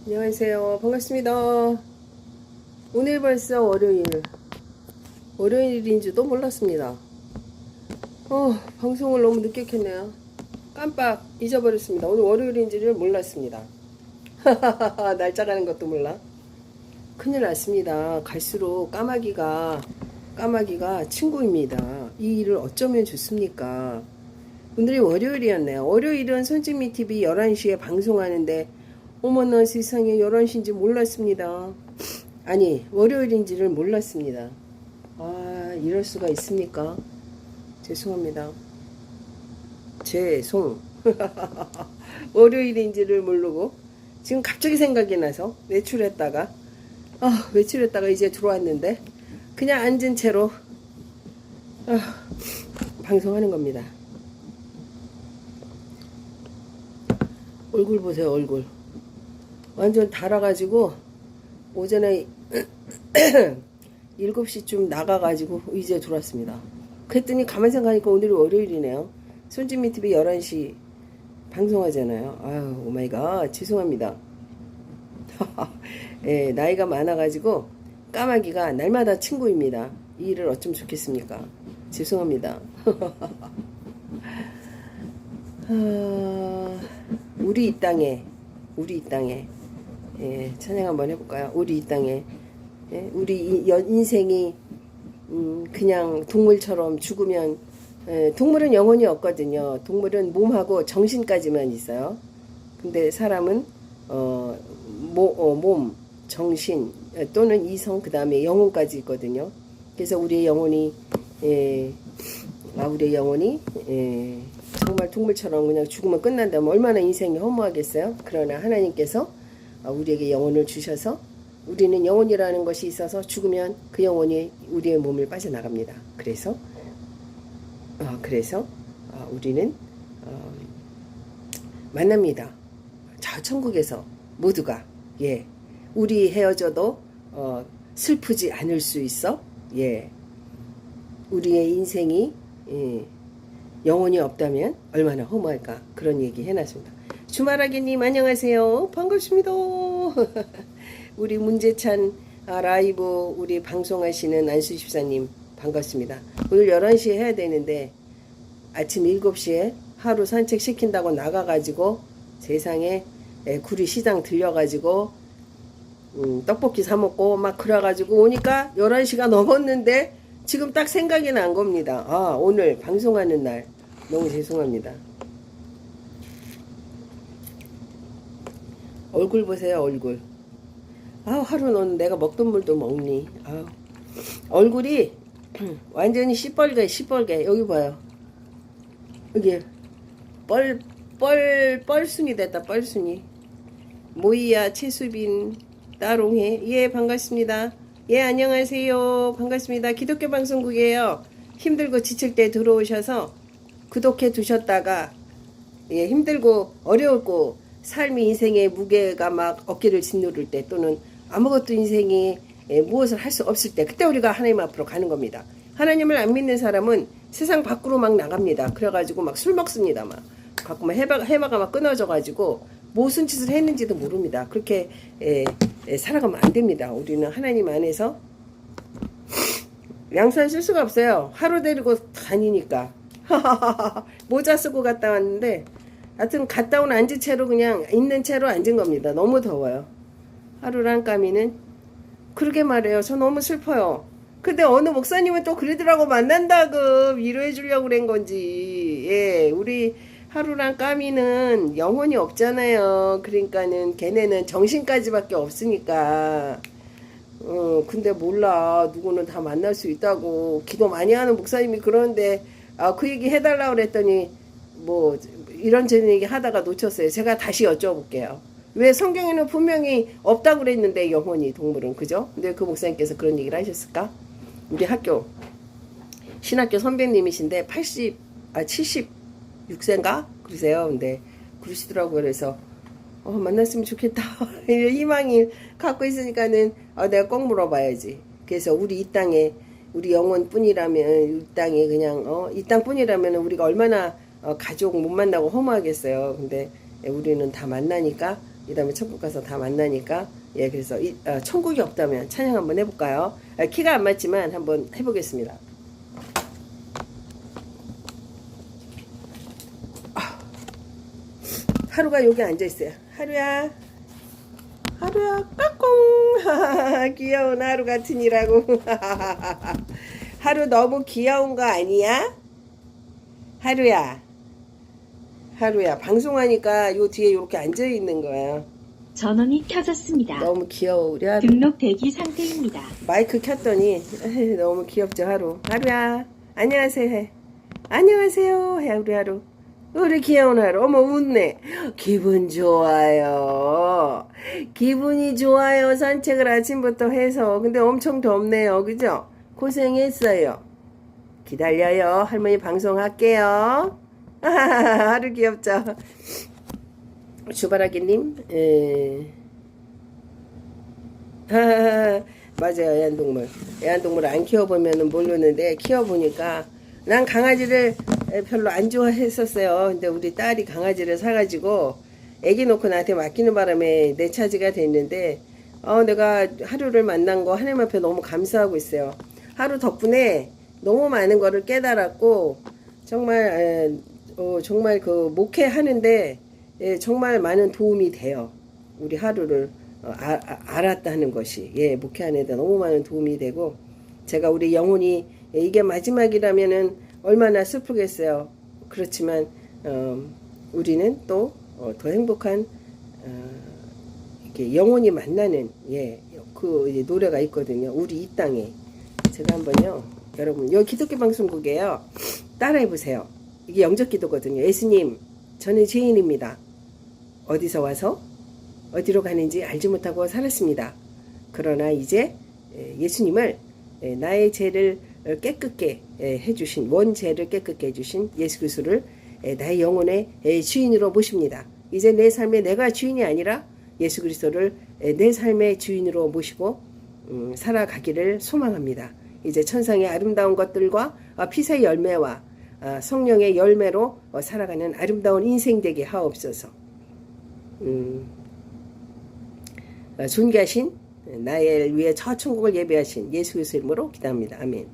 안녕하세요. 반갑습니다. 오늘 벌써 월요일인지도 몰랐습니다. 방송을 너무 늦게 켰네요. 깜빡 잊어버렸습니다. 오늘 월요일인지를 몰랐습니다. 날짜 가는 것도 몰라. 큰일 났습니다. 갈수록 까마귀가 친구입니다. 이 일을 어쩌면 좋습니까? 오늘이 월요일이었네요. 월요일은 손짓미TV 11시에 방송하는데 어머나 세상에 11시인지 몰랐습니다. 아니 월요일인지를 몰랐습니다. 이럴 수가 있습니까? 죄송합니다. 월요일인지를 모르고 지금 갑자기 생각이 나서 외출했다가 이제 들어왔는데 그냥 앉은 채로 방송하는 겁니다. 얼굴 보세요. 얼굴 완전 달아가지고 오전에 7시쯤 나가가지고 이제 들어왔습니다. 그랬더니 가만 생각하니까 오늘이 월요일이네요. 손짓미TV 11시 방송하잖아요. 오마이갓 죄송합니다. 예, 나이가 많아가지고 까마귀가 날마다 친구입니다. 이 일을 어쩌면 좋겠습니까? 죄송합니다. 우리 이 땅에 예, 찬양 한번 해볼까요? 우리 이 땅에 예, 우리 인생이 그냥 동물처럼 죽으면 동물은 영혼이 없거든요. 동물은 몸하고 정신까지만 있어요. 근데 사람은 몸, 정신 또는 이성 그 다음에 영혼까지 있거든요. 그래서 우리의 영혼이 정말 동물처럼 그냥 죽으면 끝난다면 얼마나 인생이 허무하겠어요. 그러나 하나님께서 우리에게 영혼을 주셔서 우리는 영혼이라는 것이 있어서 죽으면 그 영혼이 우리의 몸을 빠져나갑니다. 그래서 우리는 만납니다. 저 천국에서 모두가 우리 헤어져도 슬프지 않을 수 있어. 우리의 인생이 영혼이 없다면 얼마나 허무할까. 그런 얘기 해놨습니다. 주말아기님 안녕하세요. 반갑습니다. 우리 문재찬 라이브 우리 방송하시는 안수집사님 반갑습니다. 오늘 11시에 해야 되는데 아침 7시에 하루 산책 시킨다고 나가가지고 세상에 구리시장 들려가지고 떡볶이 사먹고 막 그래가지고 오니까 11시가 넘었는데 지금 딱 생각이 난 겁니다. 오늘 방송하는 날 너무 죄송합니다. 얼굴 보세요. 얼굴. 하루 넌 내가 먹던 물도 먹니. 얼굴이 완전히 시뻘게. 여기 봐요. 여기 뻘순이 됐다. 뻘순이. 모이야 최수빈 따롱해. 예 반갑습니다. 예 안녕하세요. 반갑습니다. 기독교 방송국이에요. 힘들고 지칠 때 들어오셔서 구독해 두셨다가 힘들고 어려웠고 삶의 인생의 무게가 막 어깨를 짓누를 때 또는 아무것도 인생이 무엇을 할 수 없을 때 그때 우리가 하나님 앞으로 가는 겁니다. 하나님을 안 믿는 사람은 세상 밖으로 막 나갑니다. 그래가지고 막 술 먹습니다. 막 갖고 막 해마가 막 끊어져가지고 무슨 짓을 했는지도 모릅니다. 그렇게 살아가면 안 됩니다. 우리는 하나님 안에서 양산 쓸 수가 없어요. 하루 데리고 다니니까 모자 쓰고 갔다 왔는데 하여튼 갔다 온 앉은 채로 그냥 있는 채로 앉은 겁니다. 너무 더워요. 하루랑 까미는 그러게 말해요. 저 너무 슬퍼요. 근데 어느 목사님은 또 그러더라고. 만난다고 위로해 주려고 그런 건지. 우리 하루랑 까미는 영혼이 없잖아요. 그러니까는 걔네는 정신까지밖에 없으니까. 근데 몰라. 누구는 다 만날 수 있다고 기도 많이 하는 목사님이 그러는데 그 얘기 해달라고 그랬더니 뭐 이런저런 얘기 하다가 놓쳤어요. 제가 다시 여쭤볼게요. 왜 성경에는 분명히 없다고 그랬는데 영혼이 동물은 그죠? 근데 그 목사님께서 그런 얘기를 하셨을까? 우리 학교 신학교 선배님이신데 76세인가? 그러세요. 근데 그러시더라고요. 그래서 만났으면 좋겠다. 희망이 갖고 있으니까는 내가 꼭 물어봐야지. 그래서 우리 이 땅에 우리 영혼뿐이라면 이 땅에 그냥 이 땅뿐이라면 우리가 얼마나 가족 못 만나고 허무하겠어요. 근데 우리는 다 만나니까 이 다음에 천국 가서 다 만나니까. 예, 그래서 천국이 없다면 찬양 한번 해볼까요? 키가 안 맞지만 한번 해보겠습니다. 하루가 여기 앉아있어요. 하루야, 하루야, 까꿍. 귀여운 하루 같으니라고. 하루 너무 귀여운 거 아니야? 하루야, 하루야, 방송하니까 요 뒤에 이렇게 앉아있는 거야. 전원이 켜졌습니다. 너무 귀여워, 우리 하루. 등록 대기 상태입니다. 마이크 켰더니 너무 귀엽죠, 하루. 하루야, 안녕하세요 해. 안녕하세요 해, 우리 하루. 우리 귀여운 하루. 어머, 웃네. 기분 좋아요. 기분이 좋아요. 산책을 아침부터 해서. 근데 엄청 덥네요, 그죠? 고생했어요. 기다려요. 할머니 방송할게요. 하루 귀엽죠? 주바라기님, 맞아요. 애완동물. 애완동물 안 키워보면 모르는데, 키워보니까, 난 강아지를 별로 안 좋아했었어요. 근데 우리 딸이 강아지를 사가지고, 애기 놓고 나한테 맡기는 바람에 내 차지가 됐는데, 내가 하루를 만난 거 하나님 앞에 너무 감사하고 있어요. 하루 덕분에 너무 많은 거를 깨달았고, 정말, 정말 그 목회하는데, 예, 정말 많은 도움이 돼요. 우리 하루를 알았다는 것이, 예, 목회하는데 너무 많은 도움이 되고, 제가 우리 영혼이 이게 마지막이라면은 얼마나 슬프겠어요. 그렇지만 우리는 또 더 행복한 이렇게 영혼이 만나는, 예, 그 이제 노래가 있거든요. 우리 이 땅에. 제가 한번요, 여러분, 여기 기독교 방송국이에요. 따라해 보세요. 이게 영적 기도거든요. 예수님, 저는 죄인입니다. 어디서 와서 어디로 가는지 알지 못하고 살았습니다. 그러나 이제 예수님을 나의 죄를 깨끗게 해주신, 원죄를 깨끗게 해주신 예수 그리스도를 나의 영혼의 주인으로 모십니다. 이제 내 삶에 내가 주인이 아니라 예수 그리스도를 내 삶의 주인으로 모시고 살아가기를 소망합니다. 이제 천상의 아름다운 것들과 피사의 열매와 성령의 열매로 살아가는 아름다운 인생 되게 하옵소서. 존귀하신 나의 위해 저 천국을 예배하신 예수 그리스도 이름으로 기도합니다. 아멘.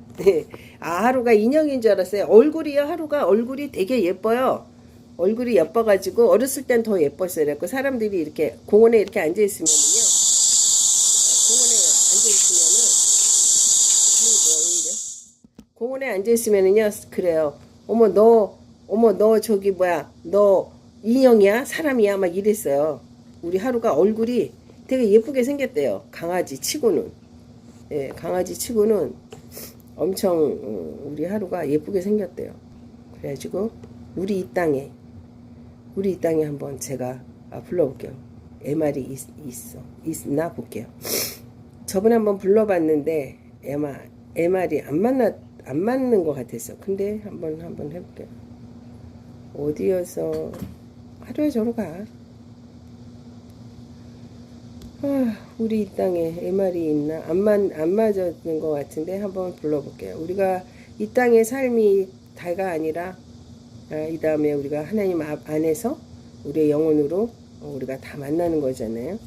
하루가 인형인 줄 알았어요. 얼굴이요. 하루가 얼굴이 되게 예뻐요. 얼굴이 예뻐가지고 어렸을 땐 더 예뻤어요. 그래서 사람들이 이렇게 공원에 이렇게 앉아 있으면은요. 공원에 앉아 있으면은요. 그래요. 어머 너 저기 뭐야, 너 인형이야? 사람이야? 막 이랬어요. 우리 하루가 얼굴이 되게 예쁘게 생겼대요. 강아지 치고는. 예, 강아지 치고는 엄청 우리 하루가 예쁘게 생겼대요. 그래가지고 우리 이 땅에 한번 제가 불러볼게요. MR이 있나 볼게요. 저번에 한번 불러봤는데 MR이 안 맞는 것 같았어. 근데 한번 해볼게요. 어디여서 하루에 저러 가. 우리 이 땅에 MR이 있나? 안 맞는 것 같은데 한번 불러볼게요. 우리가 이 땅의 삶이 다가 아니라 이 다음에 우리가 하나님 안에서 우리의 영혼으로 우리가 다 만나는 거잖아요.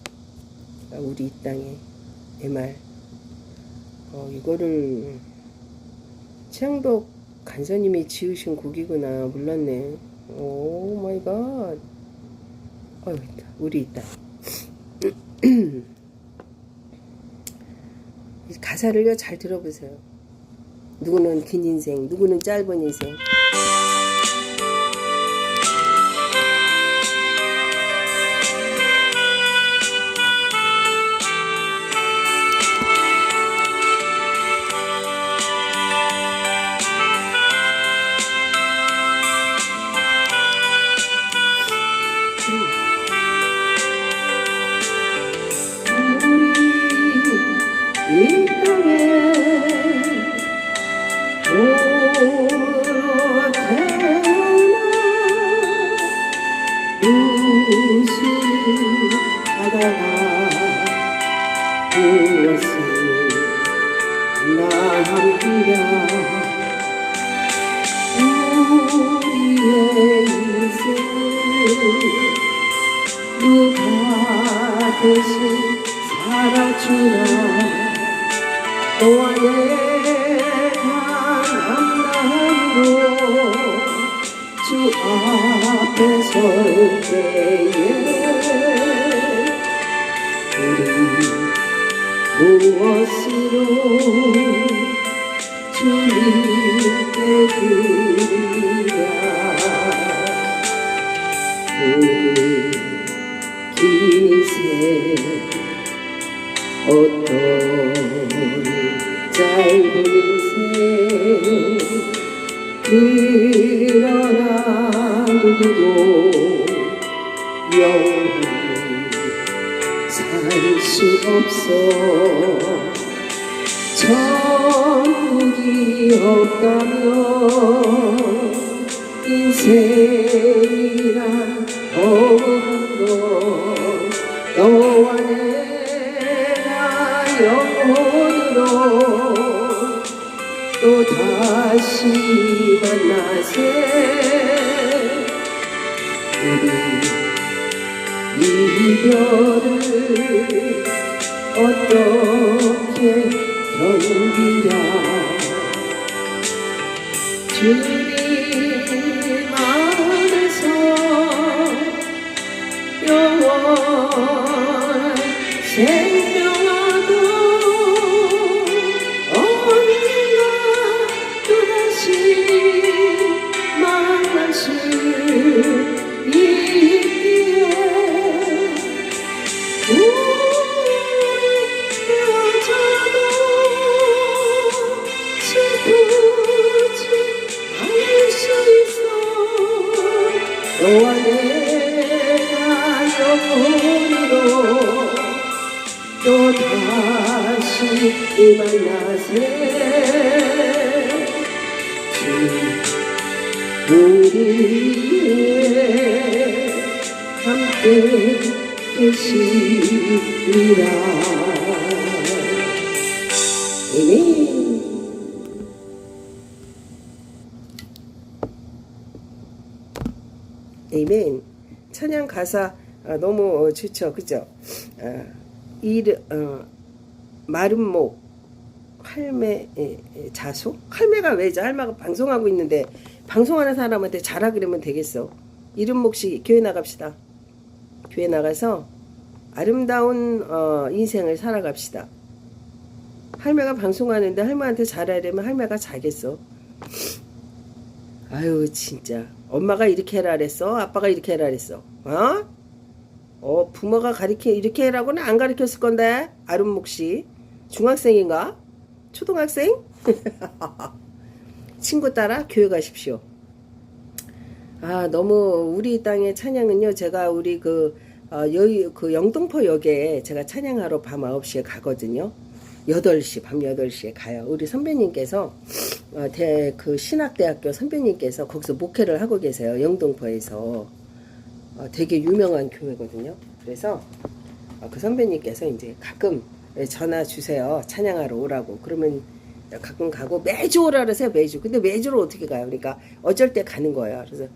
우리 이 땅에 MR. 이거를 최영덕 간사님이 지으신 곡이구나. 몰랐네. 오 마이 갓. 우리 이 땅. 가사를요 잘 들어보세요. 누구는 긴 인생, 누구는 짧은 인생. 이 땅에 대신 살아주라. 너와 내가 만남으로 주 앞에 설 때에 우리 무엇으로 주님께 드리랴. 긴 인생 어떤 짧은 인생 그러나 누구도 영원히 살 수 없어. 천국이 없다면 인생이란 허무한 것. 너와 내가 영혼으로 또 다시 만나세. 우리 이별을 어떻게 견디랴. 주님 안에서 영원한 생명하고 언젠가 또다시 만날 수 있기에 헤어져도 슬프지 않을 수 있어. 너와 내가 영혼으로 또 다시 만나세. 우리 함께 계시리라. 아멘. 아멘. 찬양 가사 너무 좋죠, 그죠? 마른 목 할매 자수? 할매가 왜죠? 할매가 방송하고 있는데 방송하는 사람한테 자라 그러면 되겠어. 이름 몫이 교회 나갑시다. 교회 나가서 아름다운 인생을 살아갑시다. 할매가 방송하는데 할매한테 잘하려면 할매가 자겠어. 아유 진짜 엄마가 이렇게 해라 그랬어? 아빠가 이렇게 해라 그랬어? 부모가 이렇게 해라고는 안 가르쳤을 건데. 아름몫이 중학생인가? 초등학생? 친구 따라 교회 가십시오. 너무 우리 땅의 찬양은요. 제가 우리 그 영등포역에 제가 찬양하러 밤 9시에 가거든요. 8시, 밤 8시에 가요. 우리 선배님께서 그 신학대학교 선배님께서 거기서 목회를 하고 계세요. 영등포에서. 되게 유명한 교회거든요. 그래서 그 선배님께서 이제 가끔 전화 주세요. 찬양하러 오라고. 그러면 가끔 가고 매주 오라 그러세요. 매주. 근데 매주로 어떻게 가요? 그러니까 어쩔 때 가는 거예요. 그래서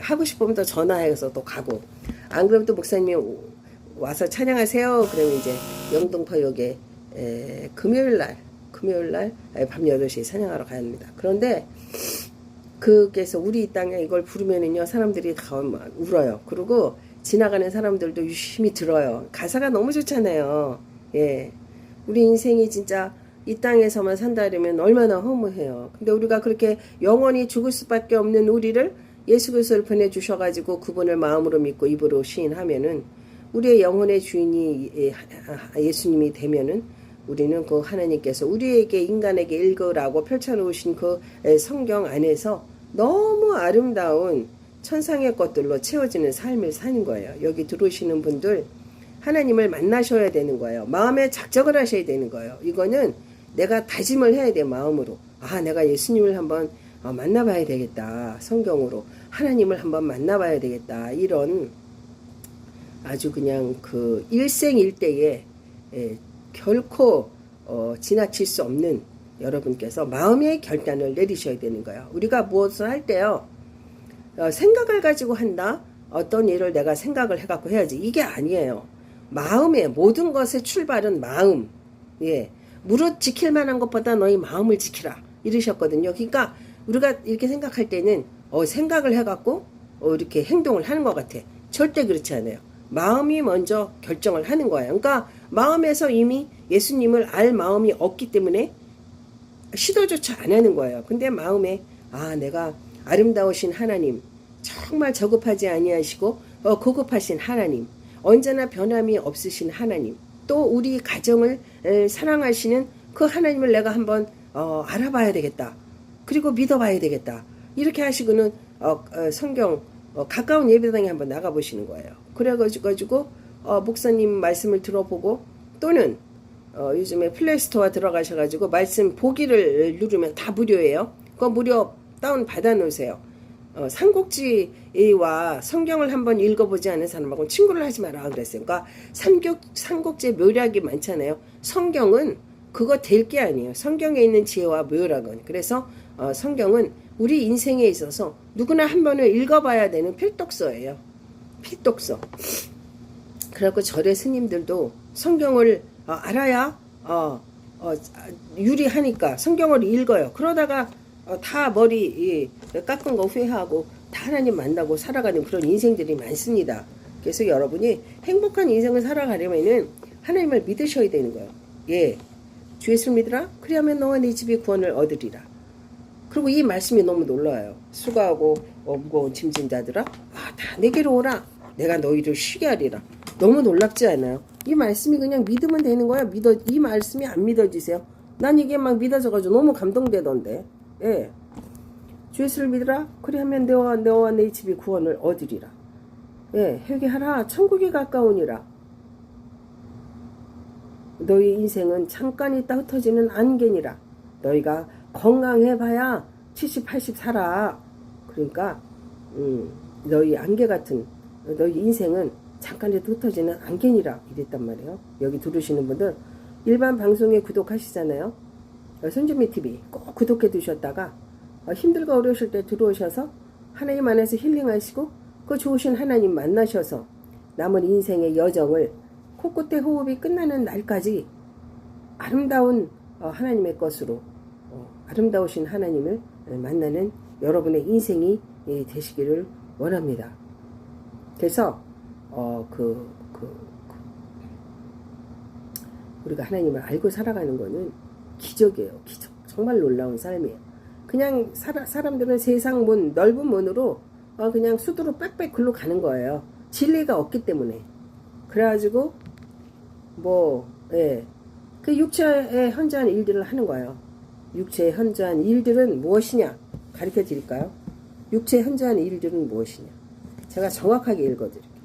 하고 싶으면 또 전화해서 또 가고. 안 그러면 또 목사님이 와서 찬양하세요. 그러면 이제 영등포역에 금요일날 밤 8시에 찬양하러 가야 합니다. 그런데 그래서 우리 이 땅에 이걸 부르면은요 사람들이 다 울어요. 그리고 지나가는 사람들도 유심히 들어요. 가사가 너무 좋잖아요. 예, 우리 인생이 진짜 이 땅에서만 산다면 얼마나 허무해요. 근데 우리가 그렇게 영원히 죽을 수밖에 없는 우리를 예수 그리스도를 보내주셔가지고 그분을 마음으로 믿고 입으로 시인하면은 우리의 영혼의 주인이 예수님이 되면은 우리는 그 하나님께서 우리에게 인간에게 읽으라고 펼쳐놓으신 그 성경 안에서 너무 아름다운 천상의 것들로 채워지는 삶을 사는 거예요. 여기 들어오시는 분들 하나님을 만나셔야 되는 거예요. 마음에 작정을 하셔야 되는 거예요. 이거는 내가 다짐을 해야 돼요. 마음으로. 내가 예수님을 한번 만나봐야 되겠다. 성경으로 하나님을 한번 만나봐야 되겠다. 이런 아주 그냥 그 일생일대에 결코 지나칠 수 없는 여러분께서 마음의 결단을 내리셔야 되는 거예요. 우리가 무엇을 할 때요. 생각을 가지고 한다. 어떤 일을 내가 생각을 해갖고 해야지. 이게 아니에요. 마음에 모든 것의 출발은 마음. 예. 무릇 지킬 만한 것보다 너희 마음을 지키라. 이러셨거든요. 그러니까 우리가 이렇게 생각할 때는 생각을 해갖고 이렇게 행동을 하는 것 같아. 절대 그렇지 않아요. 마음이 먼저 결정을 하는 거예요. 그러니까 마음에서 이미 예수님을 알 마음이 없기 때문에 시도조차 안 하는 거예요. 근데 마음에 내가 아름다우신 하나님, 정말 저급하지 아니하시고 고급하신 하나님, 언제나 변함이 없으신 하나님, 또 우리 가정을 사랑하시는 그 하나님을 내가 한번 알아봐야 되겠다. 그리고 믿어봐야 되겠다. 이렇게 하시고는 성경 가까운 예배당에 한번 나가보시는 거예요. 그래가지고 목사님 말씀을 들어보고 또는 요즘에 플레이스토어 들어가셔가지고 말씀 보기를 누르면 다 무료예요. 그거 무료 다운 받아놓으세요. 삼국지와 성경을 한번 읽어보지 않은 사람하고는 친구를 하지 마라 그랬어요. 그러니까 삼국지에 묘략이 많잖아요. 성경은 그거 될 게 아니에요. 성경에 있는 지혜와 묘략은. 그래서 성경은 우리 인생에 있어서 누구나 한 번을 읽어봐야 되는 필독서예요. 필독서. 그래갖고 절의 스님들도 성경을 알아야 유리하니까 성경을 읽어요. 그러다가 다 머리 깎은 거 후회하고 다 하나님 만나고 살아가는 그런 인생들이 많습니다. 그래서 여러분이 행복한 인생을 살아가려면은 하나님을 믿으셔야 되는 거예요. 예, 주 예수를 믿으라. 그리하면 너와 네 집이 구원을 얻으리라. 그리고 이 말씀이 너무 놀라워요. 수고하고 무거운 짐진 자들아, 다 내게로 오라. 내가 너희를 쉬게 하리라. 너무 놀랍지 않아요? 이 말씀이 그냥 믿으면 되는 거야. 이 말씀이 안 믿어지세요? 난 이게 막 믿어져가지고 너무 감동되던데. 예. 주 예수를 믿으라. 그리하면 너와 네 집이 구원을 얻으리라. 예. 회개하라. 천국이 가까우니라. 너희 인생은 잠깐 있다 흩어지는 안개니라. 너희가 건강해봐야 70, 80 살아. 그러니까 너희 안개 같은 너희 인생은 잠깐이라도 흩어지는 안개니라 이랬단 말이에요. 여기 들으시는 분들 일반 방송에 구독하시잖아요. 손주미 TV 꼭 구독해 두셨다가 힘들고 어려우실 때 들어오셔서 하나님 안에서 힐링하시고 그 좋으신 하나님 만나셔서 남은 인생의 여정을 코끝에 호흡이 끝나는 날까지 아름다운 하나님의 것으로 아름다우신 하나님을 만나는 여러분의 인생이 되시기를 원합니다. 그래서 우리가 하나님을 알고 살아가는 거는 기적이에요. 기적. 정말 놀라운 삶이에요. 그냥 사람들은 세상 문, 넓은 문으로 그냥 수두로 빽빽 글로 가는 거예요. 진리가 없기 때문에. 그래가지고 그 육체에 현저한 일들을 하는 거예요. 육체에 현저한 일들은 무엇이냐? 가르쳐 드릴까요? 육체에 현저한 일들은 무엇이냐? 제가 정확하게 읽어드릴게요.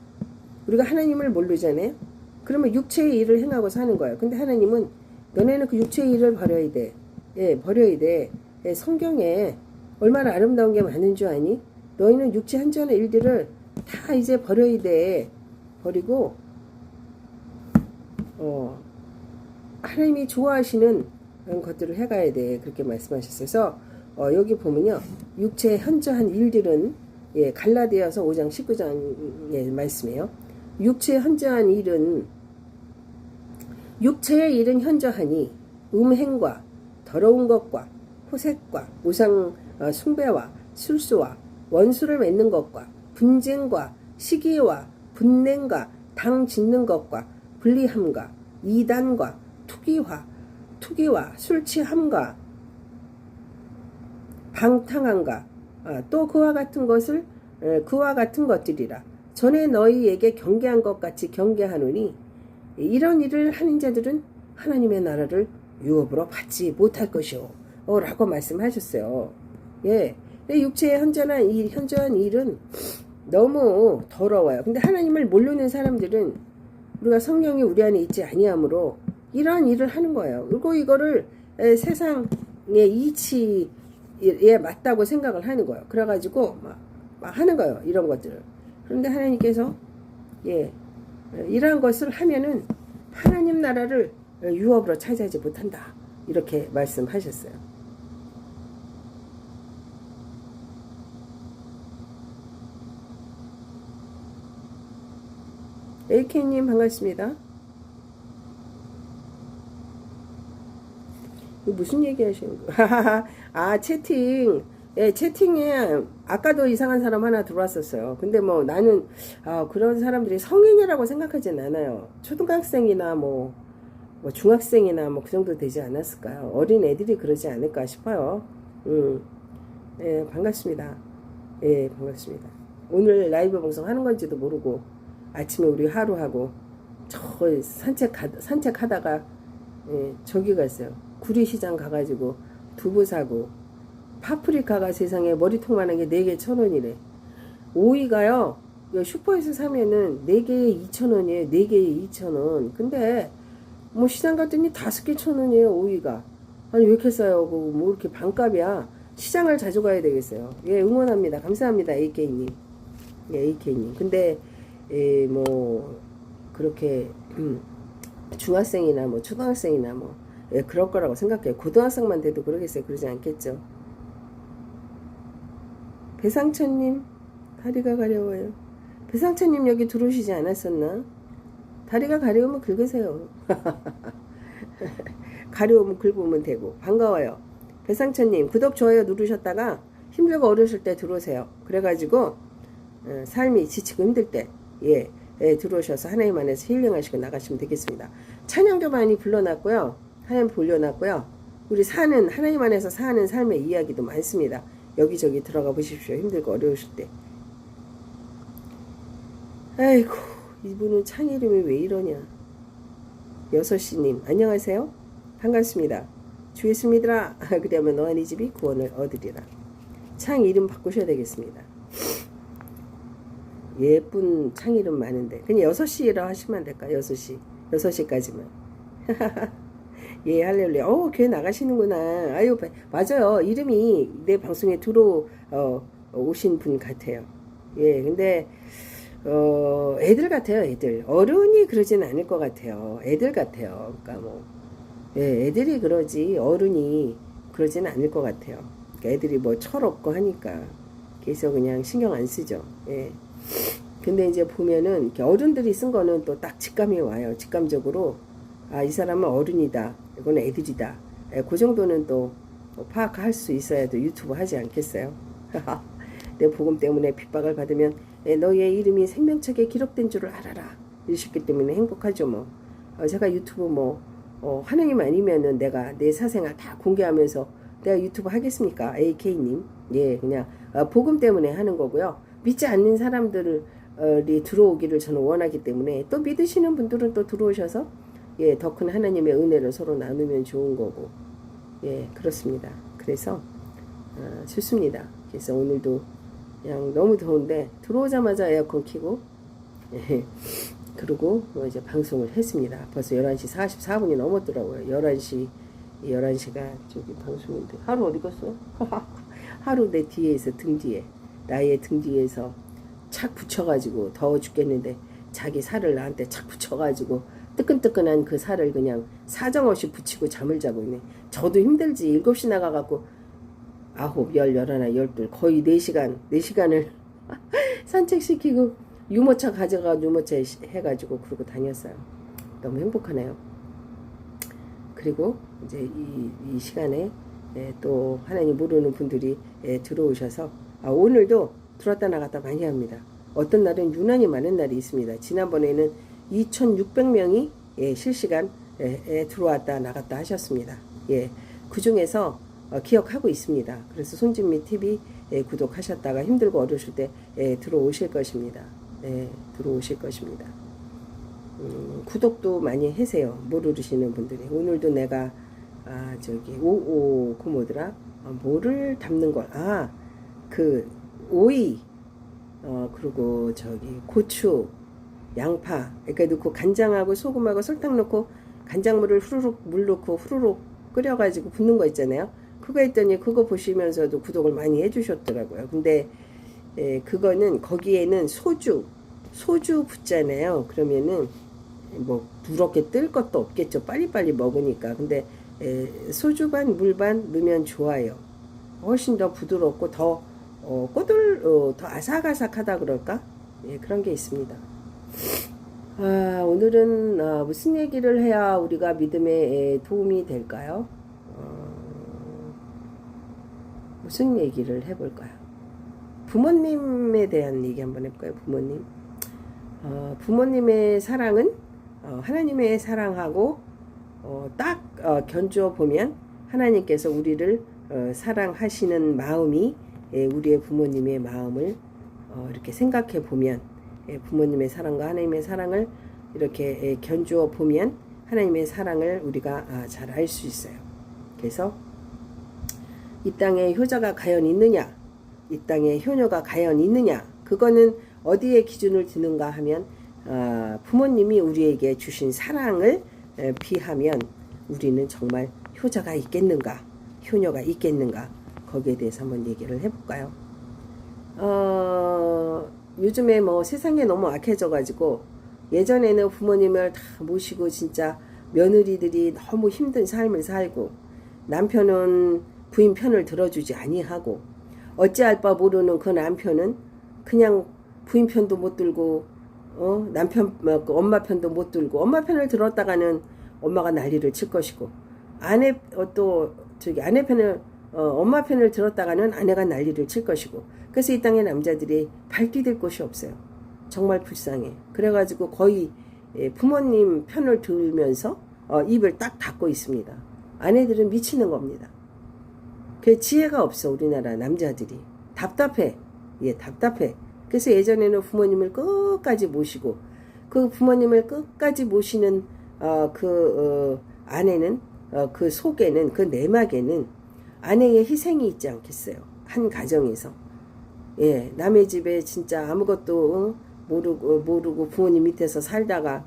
우리가 하나님을 모르잖아요? 그러면 육체의 일을 행하고 사는 거예요. 근데 하나님은 너네는 그 육체의 일을 버려야 돼. 예, 버려야 돼. 예, 성경에 얼마나 아름다운 게 많은 줄 아니? 너희는 육체 현저한 일들을 다 이제 버려야 돼. 버리고 하나님이 좋아하시는 것들을 해가야 돼. 그렇게 말씀하셨어서 여기 보면요. 육체의 현저한 일들은 갈라디아서 5장 19장의 말씀이에요. 육체의 현저한 일은 육체의 일은 현저하니 음행과 더러운 것과 호색과 우상 숭배와 술수와 원수를 맺는 것과 분쟁과 시기와 분냉과 당 짓는 것과 불리함과 이단과 투기와 술취함과 방탕함과 또 그와 같은 것들이라. 전에 너희에게 경계한 것 같이 경계하노니 이런 일을 하는 자들은 하나님의 나라를 유업으로 받지 못할 것이오 라고 말씀하셨어요. 예, 육체의 현저한 일은 너무 더러워요. 근데 하나님을 모르는 사람들은 우리가 성령이 우리 안에 있지 아니하므로 이러한 일을 하는 거예요. 그리고 이거를 세상의 이치에 맞다고 생각을 하는 거예요. 그래가지고 막 하는 거예요. 이런 것들을. 그런데 하나님께서 이러한 것을 하면은 하나님 나라를 유업으로 차지하지 못한다. 이렇게 말씀하셨어요. AK님 반갑습니다. 이거 무슨 얘기 하시는 거야? 아, 채팅. 예, 채팅에 아까도 이상한 사람 하나 들어왔었어요. 근데 뭐 나는 그런 사람들이 성인이라고 생각하진 않아요. 초등학생이나 뭐 중학생이나 뭐 그 정도 되지 않았을까요? 어린 애들이 그러지 않을까 싶어요. 예, 반갑습니다. 예, 반갑습니다. 오늘 라이브 방송 하는 건지도 모르고 아침에 우리 하루하고 저 산책하다가 예, 저기 갔어요. 구리시장 가가지고 두부 사고 파프리카가 세상에 머리통만한 게 4개 1,000원이래. 오이가요 슈퍼에서 사면은 4개에 2,000원이에요. 4개에 2,000원. 근데 뭐 시장 갔더니 5개 1,000원이에요. 오이가. 아니 왜 이렇게 싸요? 뭐 이렇게 반값이야. 시장을 자주 가야 되겠어요. 예, 응원합니다. 감사합니다. AK님. 예, AK님. 근데 뭐 그렇게 중학생이나 뭐 초등학생이나 뭐 예, 그럴 거라고 생각해요. 고등학생만 돼도 그러겠어요. 그러지 않겠죠. 배상천님, 다리가 가려워요. 배상천님 여기 들어오시지 않았었나? 다리가 가려우면 긁으세요. 가려우면 긁으면 되고. 반가워요. 배상천님, 구독, 좋아요 누르셨다가 힘들고 어려우실 때 들어오세요. 그래가지고 삶이 지치고 힘들 때 예, 들어오셔서 하나님 안에서 힐링하시고 나가시면 되겠습니다. 찬양도 많이 불러놨고요. 하나님 올려놨고요. 우리 하나님 안에서 사는 삶의 이야기도 많습니다. 여기저기 들어가 보십시오. 힘들고 어려우실 때. 아이고, 이분은 창 이름이 왜 이러냐. 6시님, 안녕하세요. 반갑습니다. 주 예수 믿으라. 그러면 너와 네 집이 구원을 얻으리라. 창 이름 바꾸셔야 되겠습니다. 예쁜 창 이름 많은데. 그냥 6시라고 하시면 안 될까? 6시. 6시까지만. 예, 할렐루야. 교회 나가시는구나. 아유, 맞아요. 이름이 내 방송에 오신 분 같아요. 예, 근데, 애들 같아요, 애들. 어른이 그러진 않을 것 같아요. 애들 같아요. 그러니까 뭐, 예, 애들이 그러지, 어른이 그러진 않을 것 같아요. 그러니까 애들이 뭐 철없고 하니까. 그래서 그냥 신경 안 쓰죠. 예. 근데 이제 보면은, 이렇게 어른들이 쓴 거는 또 딱 직감이 와요. 직감적으로. 이 사람은 어른이다. 이거는 애들이다. 그 정도는 또 파악할 수 있어야 또 유튜브 하지 않겠어요? 내 복음 때문에 핍박을 받으면 너의 이름이 생명책에 기록된 줄을 알아라. 이러셨기 때문에 행복하죠 뭐. 제가 유튜브 하나님 아니면은 내가 내 사생활 다 공개하면서 내가 유튜브 하겠습니까? AK님. 예, 그냥 복음 때문에 하는 거고요. 믿지 않는 사람들이 들어오기를 저는 원하기 때문에 또 믿으시는 분들은 또 들어오셔서 예, 더 큰 하나님의 은혜를 서로 나누면 좋은 거고. 예, 그렇습니다. 그래서 좋습니다. 그래서 오늘도 그냥 너무 더운데 들어오자마자 에어컨 켜고 예, 그리고 이제 방송을 했습니다. 벌써 11시 44분이 넘었더라고요. 11시가 저기 방송인데 하루 어디 갔어? 하루 내 뒤에서 등 뒤에 나의 등 뒤에서 착 붙여가지고 더워 죽겠는데 자기 살을 나한테 착 붙여가지고 뜨끈뜨끈한 그 살을 그냥 사정없이 붙이고 잠을 자고 있네. 저도 힘들지. 7시 나가갖고 9, 10, 11, 12 거의 4시간을 산책시키고 유모차 가져가 유모차 해가지고 그러고 다녔어요. 너무 행복하네요. 그리고 이제 이 시간에 또 하나님 모르는 분들이 들어오셔서 오늘도 들어왔다 나갔다 많이 합니다. 어떤 날은 유난히 많은 날이 있습니다. 지난번에는 2,600명이 실시간 들어왔다 나갔다 하셨습니다. 예, 그 중에서 기억하고 있습니다. 그래서 손진미 TV 구독하셨다가 힘들고 어려우실 때 들어오실 것입니다. 들어오실 것입니다. 구독도 많이 하세요. 모르시는 분들이. 오늘도 내가 저기 그 뭐더라? 뭐를 담는 걸 그 오이 그리고 저기 고추 양파 이렇게 넣고 간장하고 소금하고 설탕 넣고 간장물을 후루룩 물 넣고 후루룩 끓여가지고 붓는 거 있잖아요. 그거 했더니 그거 보시면서도 구독을 많이 해주셨더라고요. 근데 그거는 거기에는 소주 붓잖아요. 그러면은 뭐 누렇게 뜰 것도 없겠죠. 빨리빨리 먹으니까. 근데 소주 반 물 반 넣으면 좋아요. 훨씬 더 부드럽고 더 더 아삭아삭하다 그럴까? 예, 그런 게 있습니다. 오늘은 무슨 얘기를 해야 우리가 믿음에 도움이 될까요? 무슨 얘기를 해볼까요? 부모님에 대한 얘기 한번 해볼까요? 부모님. 부모님의 사랑은 하나님의 사랑하고 딱 견주어 보면 하나님께서 우리를 사랑하시는 마음이 우리의 부모님의 마음을 이렇게 생각해 보면 부모님의 사랑과 하나님의 사랑을 이렇게 견주어 보면 하나님의 사랑을 우리가 잘 알 수 있어요. 그래서 이 땅에 효자가 과연 있느냐, 이 땅에 효녀가 과연 있느냐, 그거는 어디에 기준을 두는가 하면 부모님이 우리에게 주신 사랑을 비하면 우리는 정말 효자가 있겠는가, 효녀가 있겠는가, 거기에 대해서 한번 얘기를 해볼까요? 요즘에 뭐 세상에 너무 악해져 가지고 예전에는 부모님을 다 모시고 진짜 며느리들이 너무 힘든 삶을 살고 남편은 부인 편을 들어주지 아니하고 어찌할 바 모르는 그 남편은 그냥 부인 편도 못 들고 남편 엄마 편도 못 들고 엄마 편을 들었다가는 엄마가 난리를 칠 것이고 아내 아내 편을 엄마 편을 들었다가는 아내가 난리를 칠 것이고 그래서 이 땅의 남자들이 발디딜 곳이 없어요. 정말 불쌍해. 그래가지고 거의 부모님 편을 들면서 입을 딱 닫고 있습니다. 아내들은 미치는 겁니다. 그 지혜가 없어 우리나라 남자들이. 답답해. 답답해. 그래서 예전에는 부모님을 끝까지 모시고 그 부모님을 끝까지 모시는 아내는 그 속에는 그 내막에는 아내의 희생이 있지 않겠어요. 한 가정에서. 남의 집에 진짜 아무것도 모르고 부모님 밑에서 살다가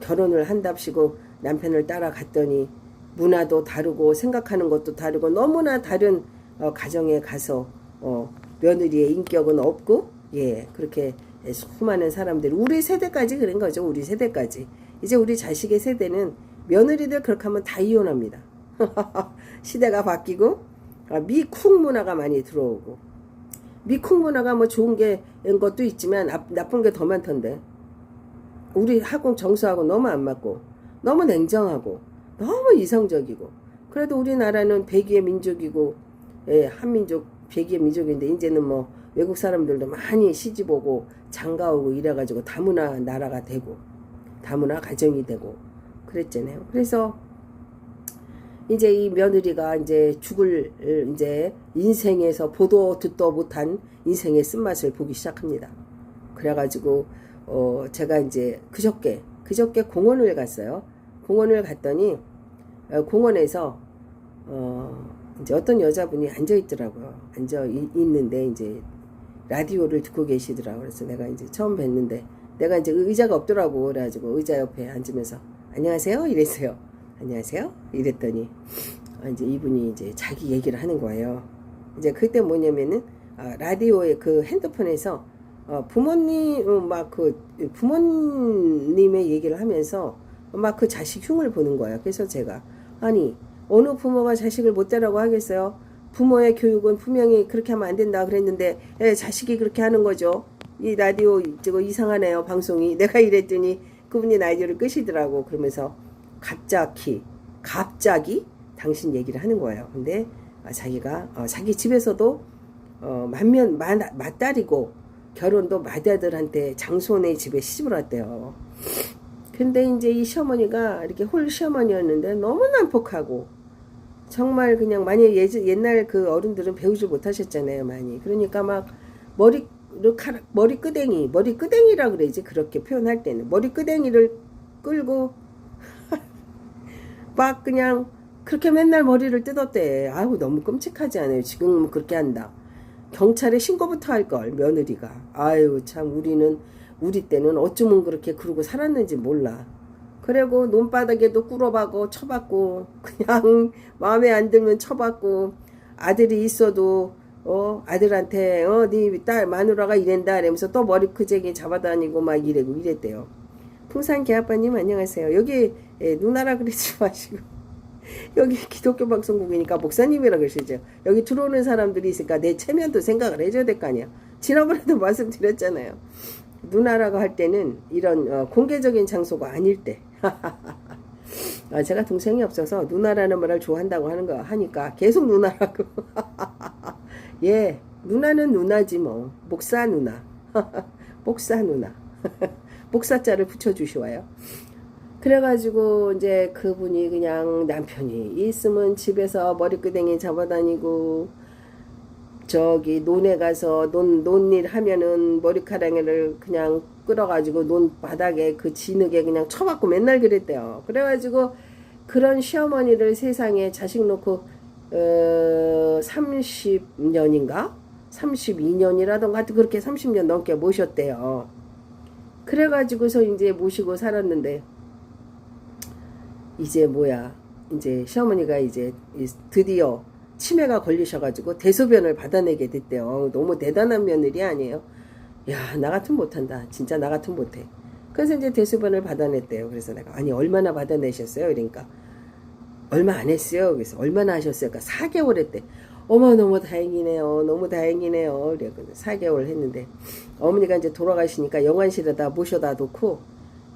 결혼을 한답시고 남편을 따라갔더니 문화도 다르고 생각하는 것도 다르고 너무나 다른 가정에 가서 며느리의 인격은 없고 그렇게 수많은 사람들이 우리 세대까지 그런 거죠. 우리 세대까지. 이제 우리 자식의 세대는 며느리들 그렇게 하면 다 이혼합니다. 시대가 바뀌고 미쿵 문화가 많이 들어오고 미쿵 문화가 뭐 좋은 게 것도 있지만 나쁜 게 더 많던데 우리 학원 정서하고 너무 안 맞고 너무 냉정하고 너무 이성적이고 그래도 우리나라는 백의의 민족이고 한민족 백의의 민족인데 이제는 뭐 외국 사람들도 많이 시집 오고 장가 오고 이래가지고 다문화 나라가 되고 다문화 가정이 되고 그랬잖아요. 그래서 이제 이 며느리가 이제 죽을 이제 인생에서 보도 듣도 못한 인생의 쓴맛을 보기 시작합니다. 그래가지고 제가 이제 그저께 공원을 갔어요. 공원을 갔더니 공원에서 이제 어떤 여자분이 앉아 있더라고요. 앉아 있는데 이제 라디오를 듣고 계시더라고요. 그래서 내가 이제 처음 뵀는데 내가 이제 의자가 없더라고. 그래가지고 의자 옆에 앉으면서 안녕하세요 이랬어요. 안녕하세요 이랬더니 이제 이분이 이제 자기 얘기를 하는 거예요. 이제 그때 뭐냐면은 라디오에 그 핸드폰에서 부모님의 얘기를 하면서 막 그 자식 흉을 보는 거예요. 그래서 제가 아니 어느 부모가 자식을 못 되라고 하겠어요? 부모의 교육은 분명히 그렇게 하면 안 된다 그랬는데 자식이 그렇게 하는 거죠. 이 라디오 저거 이상하네요 방송이. 내가 이랬더니 그분이 라디오를 끄시더라고. 그러면서 갑자기 당신 얘기를 하는 거예요. 근데 자기가 자기 집에서도 맏딸이고 결혼도 맏아들한테 장손의 집에 시집을 왔대요. 근데 이제 이 시어머니가 이렇게 홀 시어머니였는데 너무 난폭하고 정말 그냥 많이 옛날 그 어른들은 배우지 못하셨잖아요 많이. 그러니까 막 머리끄댕이라 그러지 그렇게 표현할 때는 머리끄댕이를 끌고 막 그냥 그렇게 맨날 머리를 뜯었대. 아우 너무 끔찍하지 않아요? 지금 그렇게 한다. 경찰에 신고부터 할 걸 며느리가. 아유 참 우리 때는 어쩌면 그렇게 그러고 살았는지 몰라. 그리고 논바닥에도 꿇어박고 쳐박고 그냥 마음에 안 들면 쳐박고 아들이 있어도 아들한테 네 딸 마누라가 이랜다 이러면서 또 머리 크재기 잡아다니고 막 이랬대요. 풍산개 아빠님 안녕하세요. 여기 누나라 그러지 마시고 여기 기독교 방송국이니까 목사님이라 그러시죠. 여기 들어오는 사람들이 있으니까 내 체면도 생각을 해줘야 될 거 아니야. 지난번에도 말씀드렸잖아요. 누나라고 할 때는 이런 공개적인 장소가 아닐 때. 제가 동생이 없어서 누나라는 말을 좋아한다고 하는 거 하니까 계속 누나라고. 예, 누나는 누나지 뭐. 목사 누나. 목사 누나. 목사자를 붙여주시와요. 그래가지고 이제 그분이 그냥 남편이 있으면 집에서 머리끄댕이 잡아다니고 저기 논에 가서 논일 하면은 머리카락을 그냥 끌어가지고 논 바닥에 그 진흙에 그냥 쳐박고 맨날 그랬대요. 그래가지고 그런 시어머니를 세상에 자식 놓고 30년인가 32년이라던가 그렇게 30년 넘게 모셨대요. 그래가지고서 이제 모시고 살았는데 이제 뭐야 이제 시어머니가 이제 드디어 치매가 걸리셔가지고 대소변을 받아내게 됐대요. 너무 대단한 며느리 아니에요? 야, 나 같으면 못한다. 진짜 나 같으면 못해. 그래서 이제 대소변을 받아냈대요. 그래서 내가 아니 얼마나 받아내셨어요? 그러니까 얼마 안 했어요. 그래서 얼마나 하셨어요? 그러니까 4개월 했대. 어머 너무 다행이네요. 너무 다행이네요. 그래 4개월 했는데 어머니가 이제 돌아가시니까 영안실에다 모셔다 놓고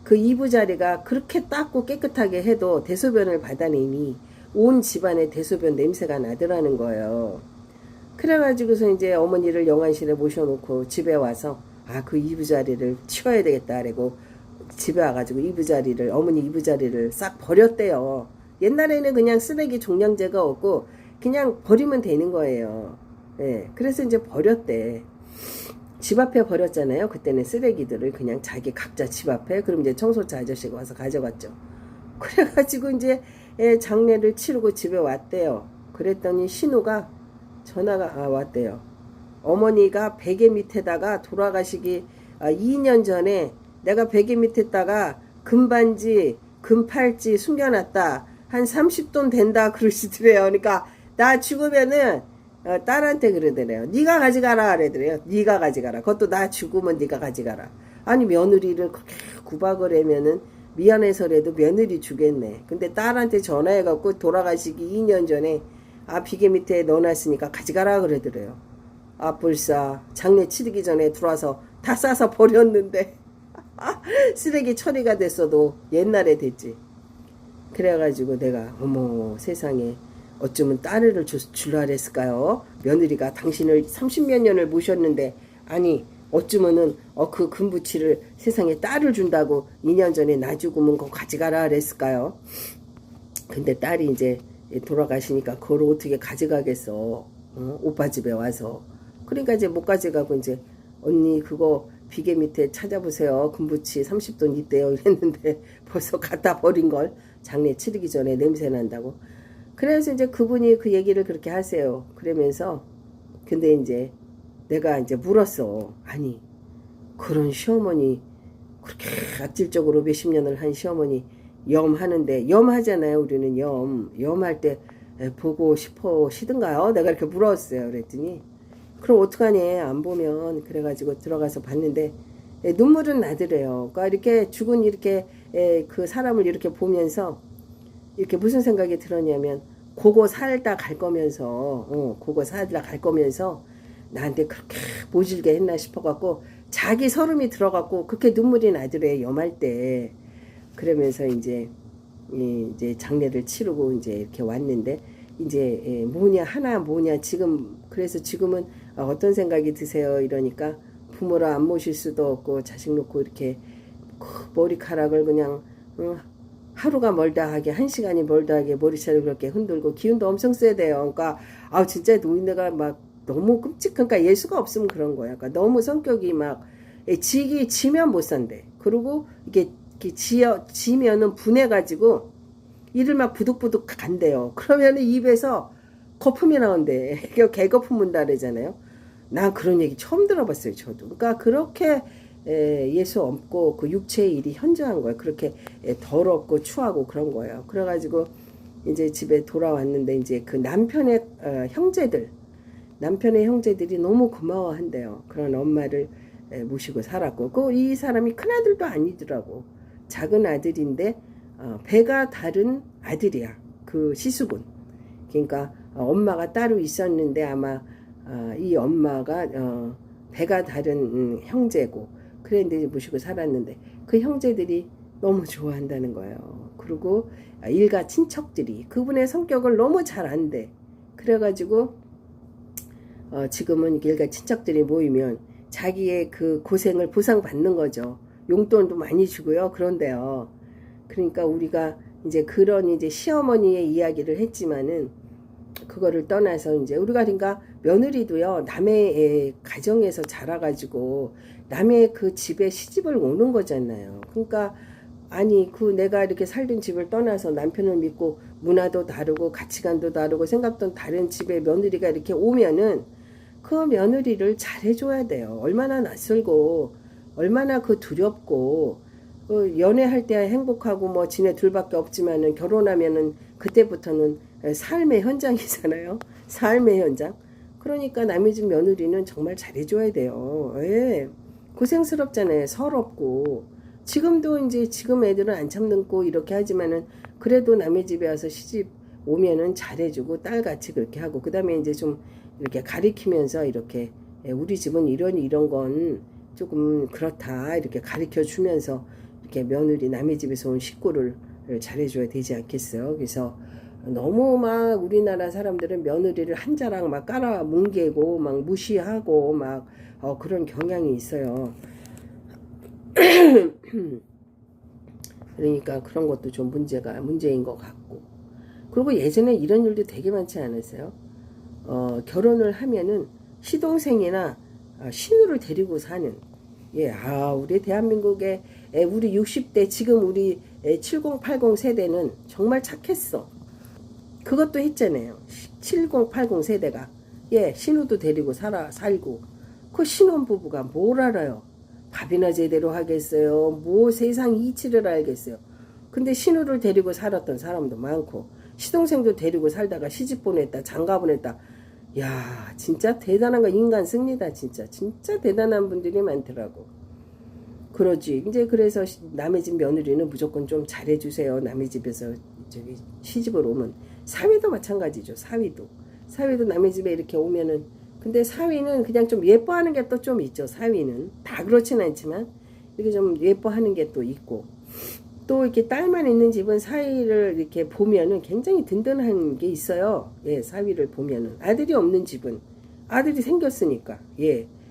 그 이부 자리가 그렇게 닦고 깨끗하게 해도 대소변을 받아내니 온 집안에 대소변 냄새가 나더라는 거예요. 그래가지고서 이제 어머니를 영안실에 모셔놓고 집에 와서 그 이부자리를 치워야 되겠다 그러고 집에 와가지고 이부자리를 어머니 이부자리를 싹 버렸대요. 옛날에는 그냥 쓰레기 종량제가 없고 그냥 버리면 되는 거예요. 예, 그래서 이제 버렸대. 집 앞에 버렸잖아요. 그때는 쓰레기들을 그냥 자기 각자 집 앞에. 그럼 이제 청소차 아저씨가 와서 가져갔죠. 그래가지고 이제 장례를 치르고 집에 왔대요. 그랬더니 신우가 전화가 왔대요. 어머니가 베개 밑에다가 돌아가시기 2년 전에 내가 베개 밑에다가 금반지 금팔찌 숨겨놨다. 한 30돈 된다 그러시더래요. 그러니까 나 죽으면은 딸한테 그러더래요. 네가 가져가라 그러더래요. 네가 가져가라. 그것도 나 죽으면 네가 가져가라. 아니 며느리를 그렇게 구박을 하면은 미안해서라도 며느리 주겠네. 근데 딸한테 전화해갖고 돌아가시기 2년 전에 비계 밑에 넣어놨으니까 가져가라 그러더래요. 벌써 장례 치르기 전에 들어와서 다 싸서 버렸는데 쓰레기 처리가 됐어도 옛날에 됐지. 그래가지고 내가 어머 세상에 어쩌면 딸을 줄라 그랬을까요? 며느리가 당신을 30몇 년을 모셨는데 아니 어쩌면은 그 금부치를 세상에 딸을 준다고 2년 전에 나 죽으면 그거 가져가라 그랬을까요? 근데 딸이 이제 돌아가시니까 그걸 어떻게 가져가겠어? 오빠 집에 와서. 그러니까 이제 못 가져가고 이제 언니 그거 비계 밑에 찾아보세요. 금부치 30돈 있대요. 이랬는데 벌써 갖다 버린 걸 장례 치르기 전에 냄새 난다고. 그래서 이제 그분이 그 얘기를 그렇게 하세요. 그러면서 근데 이제 내가 이제 물었어. 아니 그런 시어머니 그렇게 악질적으로 몇십 년을 한 시어머니 염하는데 염하잖아요. 우리는 염할 때 보고 싶으시던가요? 내가 이렇게 물었어요. 그랬더니 그럼 어떡하니 안 보면. 그래가지고 들어가서 봤는데 눈물은 나더래요. 그러니까 이렇게 죽은 이렇게 그 사람을 이렇게 보면서 이렇게 무슨 생각이 들었냐면 그거 살다 갈 거면서 그거 살다 갈 거면서 나한테 그렇게 모질게 했나 싶어갖고 자기 서름이 들어갖고 그렇게 눈물이 나더래 염할 때. 그러면서 이제 장례를 치르고 이제 이렇게 왔는데 이제 뭐냐 지금 그래서 지금은 어떤 생각이 드세요? 이러니까 부모를 안 모실 수도 없고 자식 놓고 이렇게 머리카락을 그냥 하루가 멀다 하게 1시간이 멀다 하게 머리채를 그렇게 흔들고 기운도 엄청 세대요. 그러니까 진짜 노인네가 막 너무 끔찍한 그러니까 예수가 없으면 그런 거야. 그러니까 너무 성격이 막 지면 못 산대. 그리고 이게 지면은 분해가지고 이를 막 부득부득 간대요. 그러면 입에서 거품이 나온대. 개거품 문다 그러잖아요. 난 그런 얘기 처음 들어봤어요. 저도. 그러니까 그렇게 예수 없고 그 육체의 일이 현저한 거예요. 그렇게 더럽고 추하고 그런 거예요. 그래가지고 이제 집에 돌아왔는데 이제 그 남편의 형제들이 너무 고마워한대요. 그런 엄마를 모시고 살았고 이 사람이 큰아들도 아니더라고. 작은 아들인데 배가 다른 아들이야. 그 시수군. 그러니까 엄마가 따로 있었는데 아마 이 엄마가 배가 다른 형제고 그랬는데 모시고 살았는데 그 형제들이 너무 좋아한다는 거예요. 그리고 일가 친척들이 그분의 성격을 너무 잘 안대. 그래가지고 지금은 일가 친척들이 모이면 자기의 그 고생을 보상받는 거죠. 용돈도 많이 주고요. 그런데요. 그러니까 우리가 이제 그런 이제 시어머니의 이야기를 했지만은 그거를 떠나서 이제 우리가 그러니까 며느리도요 남의 가정에서 자라가지고 남의 그 집에 시집을 오는 거잖아요. 그러니까 아니 그 내가 이렇게 살던 집을 떠나서 남편을 믿고 문화도 다르고 가치관도 다르고 생각도 다른 집에 며느리가 이렇게 오면은 그 며느리를 잘해줘야 돼요. 얼마나 낯설고 얼마나 그 두렵고 연애할 때 행복하고 뭐 지네 둘밖에 없지만은 결혼하면은 그때부터는 삶의 현장이잖아요. 삶의 현장. 그러니까 남의 집 며느리는 정말 잘해줘야 돼요. 예. 고생스럽잖아요. 서럽고. 지금도 이제 지금 애들은 안 참는고 이렇게 하지만은 그래도 남의 집에 와서 시집 오면은 잘해주고 딸같이 그렇게 하고 그 다음에 이제 좀 이렇게 가리키면서 이렇게 우리 집은 이런 건 조금 그렇다 이렇게 가르쳐 주면서 이렇게 며느리 남의 집에서 온 식구를 잘해줘야 되지 않겠어요. 그래서 너무 막 우리나라 사람들은 며느리를 한 자락 막 깔아 뭉개고 막 무시하고 막 그런 경향이 있어요. 그러니까 그런 것도 좀 문제인 것 같고. 그리고 예전에 이런 일도 되게 많지 않았어요? 결혼을 하면은 시동생이나 신우를 데리고 사는. 예, 우리 대한민국의 우리 60대 지금 우리 70, 80 세대는 정말 착했어. 그것도 했잖아요. 70, 80 세대가 신우도 데리고 살고 그 신혼부부가 뭘 알아요? 밥이나 제대로 하겠어요? 뭐 세상 이치를 알겠어요? 근데 신우를 데리고 살았던 사람도 많고 시동생도 데리고 살다가 시집 보냈다 장가 보냈다. 야 진짜 대단한 거 인간 승리다. 진짜 대단한 분들이 많더라고. 그러지. 이제 그래서 남의 집 며느리는 무조건 좀 잘해주세요. 남의 집에서 저기 시집을 오면 사위도 마찬가지죠. 사위도 남의 집에 이렇게 오면은 근데 사위는 그냥 좀 예뻐하는 게 또 좀 있죠. 사위는 다 그렇진 않지만 이렇게 좀 예뻐하는 게 또 있고 또 이렇게 딸만 있는 집은 사위를 이렇게 보면은 굉장히 든든한 게 있어요. 예, 사위를 보면은 아들이 없는 집은 아들이 생겼으니까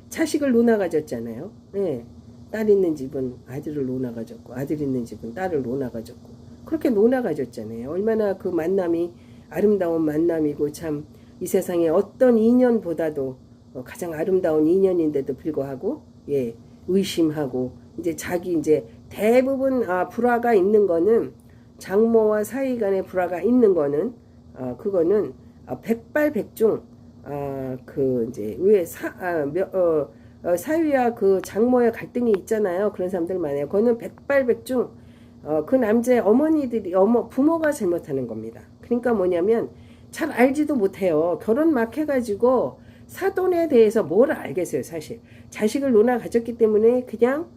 자식을 놓아가졌잖아요. 예, 딸 있는 집은 아들을 놓아가졌고 아들 있는 집은 딸을 놓아가졌고 그렇게 놓아가졌잖아요. 얼마나 그 만남이 아름다운 만남이고 참 이 세상에 어떤 인연보다도 가장 아름다운 인연인데도 불구하고 의심하고 이제 자기 이제 대부분 불화가 있는 거는 장모와 사위 간의 불화가 있는 거는 그거는 백발백중 그 이제 왜 사위와 그 장모의 갈등이 있잖아요. 그런 사람들 많아요. 그거는 백발백중 그 남자의 어머니들이 부모가 잘못하는 겁니다. 그러니까 뭐냐면 잘 알지도 못해요. 결혼 막 해가지고 사돈에 대해서 뭘 알겠어요. 사실 자식을 놓아 가졌기 때문에 그냥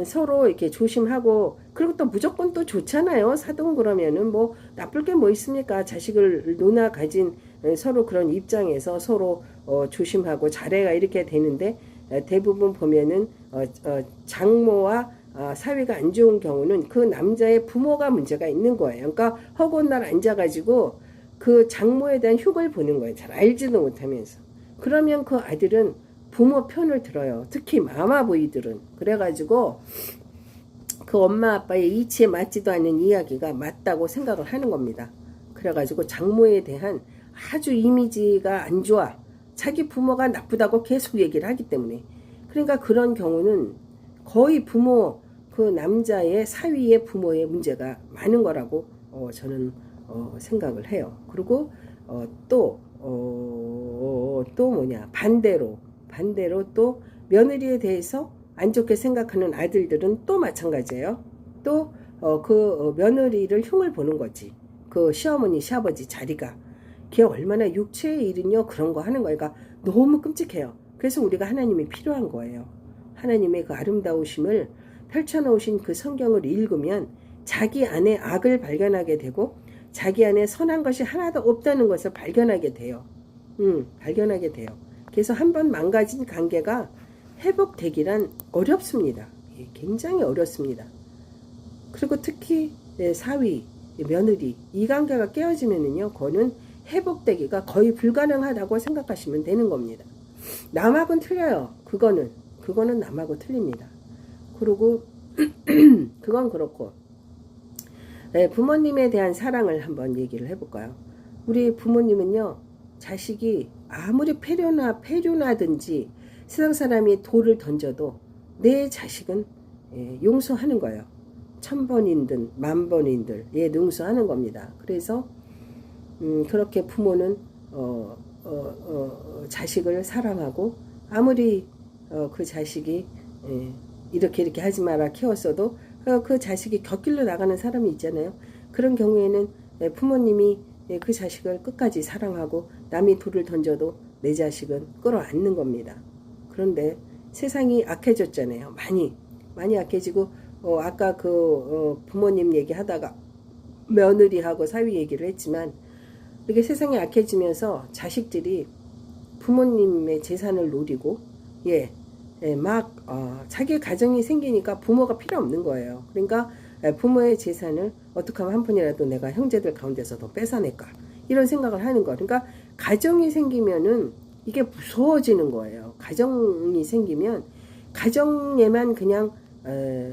서로 이렇게 조심하고 그리고 또 무조건 또 좋잖아요. 사돈 그러면은 뭐 나쁠 게 뭐 있습니까? 자식을 놓아 가진 서로 그런 입장에서 서로 조심하고 잘해가 이렇게 되는데 대부분 보면은 장모와 사위가 안 좋은 경우는 그 남자의 부모가 문제가 있는 거예요. 그러니까 허구한 날 앉아가지고 그 장모에 대한 흉을 보는 거예요. 잘 알지도 못하면서. 그러면 그 아들은 부모 편을 들어요. 특히 마마보이들은. 그래가지고 그 엄마 아빠의 이치에 맞지도 않는 이야기가 맞다고 생각을 하는 겁니다. 그래가지고 장모에 대한 아주 이미지가 안 좋아. 자기 부모가 나쁘다고 계속 얘기를 하기 때문에. 그러니까 그런 경우는 거의 부모 그 남자의 사위의 부모의 문제가 많은 거라고 저는 생각을 해요. 그리고 또 반대로 또 며느리에 대해서 안 좋게 생각하는 아들들은 또 마찬가지예요. 또 그 며느리를 흉을 보는 거지. 그 시어머니 시아버지 자리가 걔 얼마나 육체의 일은요 그런 거 하는 거니까 너무 끔찍해요. 그래서 우리가 하나님이 필요한 거예요. 하나님의 그 아름다우심을 펼쳐놓으신 그 성경을 읽으면 자기 안에 악을 발견하게 되고 자기 안에 선한 것이 하나도 없다는 것을 발견하게 돼요. 발견하게 돼요. 그래서 한번 망가진 관계가 회복되기란 어렵습니다. 예, 굉장히 어렵습니다. 그리고 특히 사위, 며느리 이 관계가 깨어지면은요, 그거는 회복되기가 거의 불가능하다고 생각하시면 되는 겁니다. 남하고는 틀려요. 그거는 남하고 틀립니다. 그리고 그건 그렇고, 부모님에 대한 사랑을 한번 얘기를 해볼까요? 우리 부모님은요, 자식이 아무리 폐륜하든지 세상 사람이 돌을 던져도 내 자식은 용서하는 거예요. 1000번이든 10,000번이든 용서하는 겁니다. 그래서 그렇게 부모는 자식을 사랑하고, 아무리 그 자식이 이렇게 하지 마라 키웠어도 그 자식이 곁길로 나가는 사람이 있잖아요. 그런 경우에는 부모님이 그 자식을 끝까지 사랑하고 남이 돌을 던져도 내 자식은 끌어안는 겁니다. 그런데 세상이 악해졌잖아요. 많이 악해지고, 아까 부모님 얘기하다가 며느리하고 사위 얘기를 했지만, 이렇게 세상이 악해지면서 자식들이 부모님의 재산을 노리고, 자기 가정이 생기니까 부모가 필요 없는 거예요. 그러니까 부모의 재산을 어떻게 하면 한 푼이라도 내가 형제들 가운데서 더 뺏어낼까, 이런 생각을 하는 거예요. 그러니까 가정이 생기면은 이게 무서워지는 거예요. 가정이 생기면 가정에만 그냥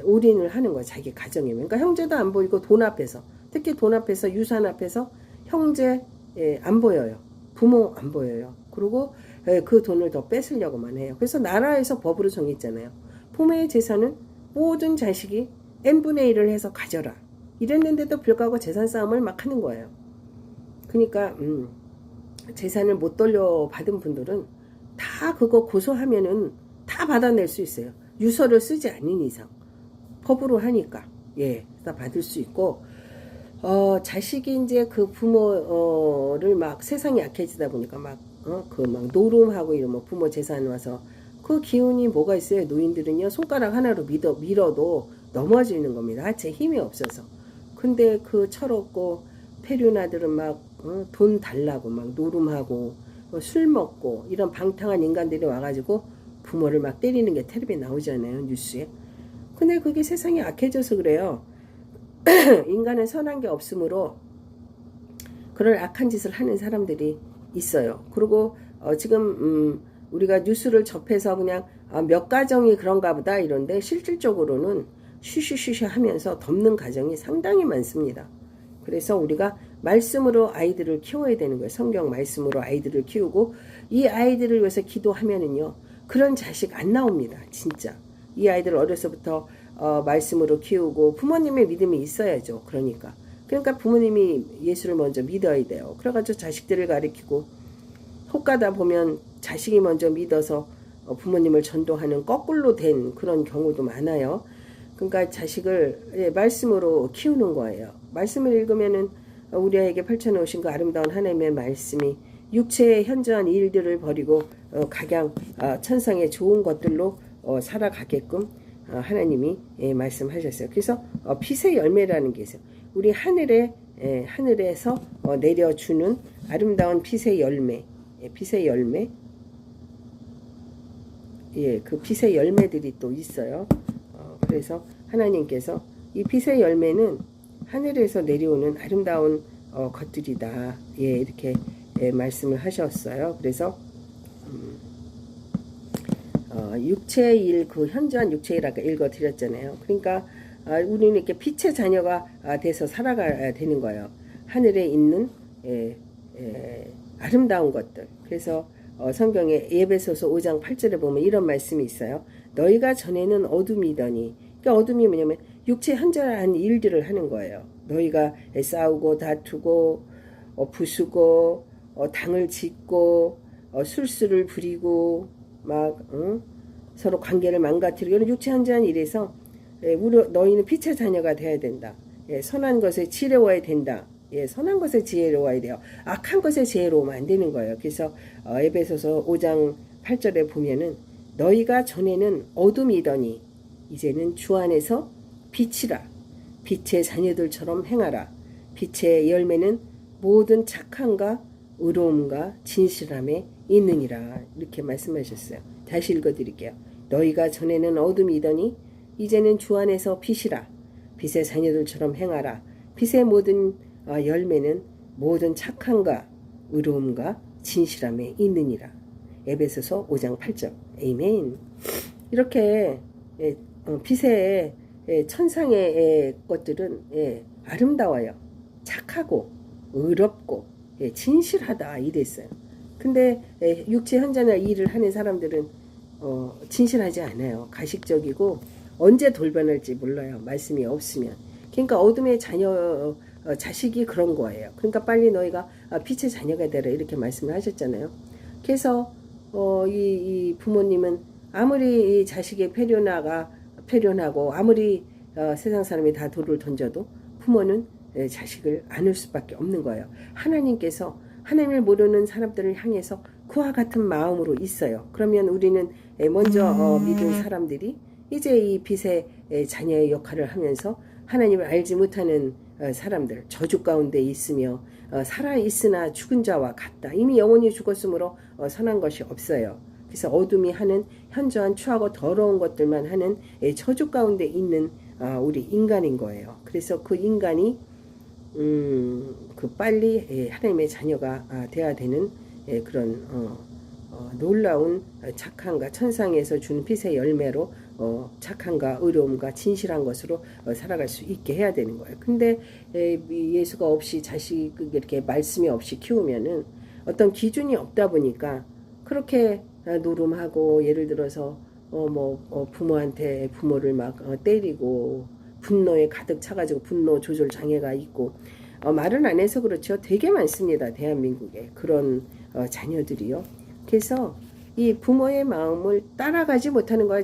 올인을 하는 거예요. 자기 가정에만. 그러니까 형제도 안 보이고, 돈 앞에서, 특히 돈 앞에서, 유산 앞에서 형제 안 보여요. 부모 안 보여요. 그리고 그 돈을 더 뺏으려고만 해요. 그래서 나라에서 법으로 정했잖아요. 부모의 재산은 모든 자식이 n분의 1을 해서 가져라, 이랬는데도 불구하고 재산 싸움을 막 하는 거예요. 그러니까 재산을 못 돌려받은 분들은 다 그거 고소하면은 다 받아낼 수 있어요. 유서를 쓰지 않는 이상. 법으로 하니까 다 받을 수 있고, 자식이 이제 그 부모를 막 세상이 약해지다 보니까 막 노름하고 이러면 부모 재산 와서, 그 기운이 뭐가 있어요? 노인들은요, 손가락 하나로 밀어도 넘어지는 겁니다. 하체 힘이 없어서. 근데 그 철없고 폐륜아들은 막 돈 달라고 막 노름하고 술 먹고 이런 방탕한 인간들이 와가지고 부모를 막 때리는 게 텔레비에 나오잖아요, 뉴스에. 근데 그게 세상이 악해져서 그래요. 인간은 선한 게 없으므로 그런 악한 짓을 하는 사람들이 있어요. 그리고 지금 우리가 뉴스를 접해서 그냥 몇 가정이 그런가 보다 이런데, 실질적으로는 쉬쉬쉬쉬 하면서 덮는 가정이 상당히 많습니다. 그래서 우리가 말씀으로 아이들을 키워야 되는 거예요. 성경 말씀으로 아이들을 키우고, 이 아이들을 위해서 기도하면은요, 그런 자식 안 나옵니다. 진짜. 이 아이들 어려서부터 말씀으로 키우고, 부모님의 믿음이 있어야죠. 그러니까 부모님이 예수를 먼저 믿어야 돼요. 그래가지고 자식들을 가르치고, 혹 가다 보면 자식이 먼저 믿어서 부모님을 전도하는 거꾸로 된 그런 경우도 많아요. 그러니까 자식을 말씀으로 키우는 거예요. 말씀을 읽으면은 우리에게 펼쳐놓으신 그 아름다운 하나님의 말씀이 육체의 현저한 일들을 버리고 각양 천상의 좋은 것들로 살아가게끔 하나님이 말씀하셨어요. 그래서 빛의 열매라는 게 있어요. 우리 하늘에서 내려주는 아름다운 빛의 열매, 빛의 열매, 그 빛의 열매들이 또 있어요. 그래서 하나님께서 이 빛의 열매는 하늘에서 내려오는 아름다운 것들이다, 이렇게 말씀을 하셨어요. 그래서 육체의 일, 그 현저한 육체의 일 아까 읽어드렸잖아요. 그러니까 우리는 이렇게 빛의 자녀가 돼서 살아가야 되는 거예요. 하늘에 있는 아름다운 것들. 그래서 성경에 에베소서 5장 8절에 보면 이런 말씀이 있어요. 너희가 전에는 어둠이더니, 그러니까 어둠이 뭐냐면 육체 현저한 일들을 하는 거예요. 너희가 싸우고 다투고 부수고 당을 짓고 술수를 부리고 막 서로 관계를 망가뜨리고, 이런 육체 현저한 일에서 너희는 빛의 자녀가 되어야 된다. 선한 것에 지혜로워야 된다. 선한 것에 지혜로워야 돼요. 악한 것에 지혜로우면 안 되는 거예요. 그래서 에베소서 5장 8절에 보면은 너희가 전에는 어둠이더니 이제는 주 안에서 빛이라. 빛의 자녀들처럼 행하라. 빛의 열매는 모든 착함과 의로움과 진실함에 있느니라. 이렇게 말씀하셨어요. 다시 읽어드릴게요. 너희가 전에는 어둠이더니 이제는 주 안에서 빛이라. 빛의 자녀들처럼 행하라. 빛의 모든 열매는 모든 착함과 의로움과 진실함에 있느니라. 에베소서 5장 8절. 아멘. 이렇게 빛의 천상의 것들은 아름다워요. 착하고 의롭고 진실하다 이랬어요. 근데 육체 현존의 일을 하는 사람들은 진실하지 않아요. 가식적이고 언제 돌변할지 몰라요. 말씀이 없으면. 그러니까 어둠의 자녀 자식이 그런 거예요. 그러니까 빨리 너희가 빛의 자녀가 되라 이렇게 말씀을 하셨잖아요. 그래서 이 부모님은 아무리 이 자식의 패륜하고 아무리 세상 사람이 다 돌을 던져도 부모는 자식을 안을 수밖에 없는 거예요. 하나님께서 하나님을 모르는 사람들을 향해서 그와 같은 마음으로 있어요. 그러면 우리는 먼저 믿은 사람들이 이제 이 빛의 자녀의 역할을 하면서 하나님을 알지 못하는 사람들, 저주 가운데 있으며 살아있으나 죽은 자와 같다. 이미 영원히 죽었으므로 선한 것이 없어요. 그래서 어둠이 하는 현저한 추하고 더러운 것들만 하는 저주 가운데 있는 우리 인간인 거예요. 그래서 그 인간이 빨리 하나님의 자녀가 돼야 되는 그런 놀라운 착함과 천상에서 주는 빛의 열매로 착함과 의로움과 진실한 것으로 살아갈 수 있게 해야 되는 거예요. 근데 예수가 없이 자식 이렇게 말씀이 없이 키우면은 어떤 기준이 없다 보니까 그렇게 노름하고 예를 들어서 부모한테 부모를 막 때리고 분노에 가득 차가지고 분노 조절 장애가 있고 말은 안 해서 그렇죠. 되게 많습니다. 대한민국에 그런 자녀들이요. 그래서 이 부모의 마음을 따라가지 못하는 거예요.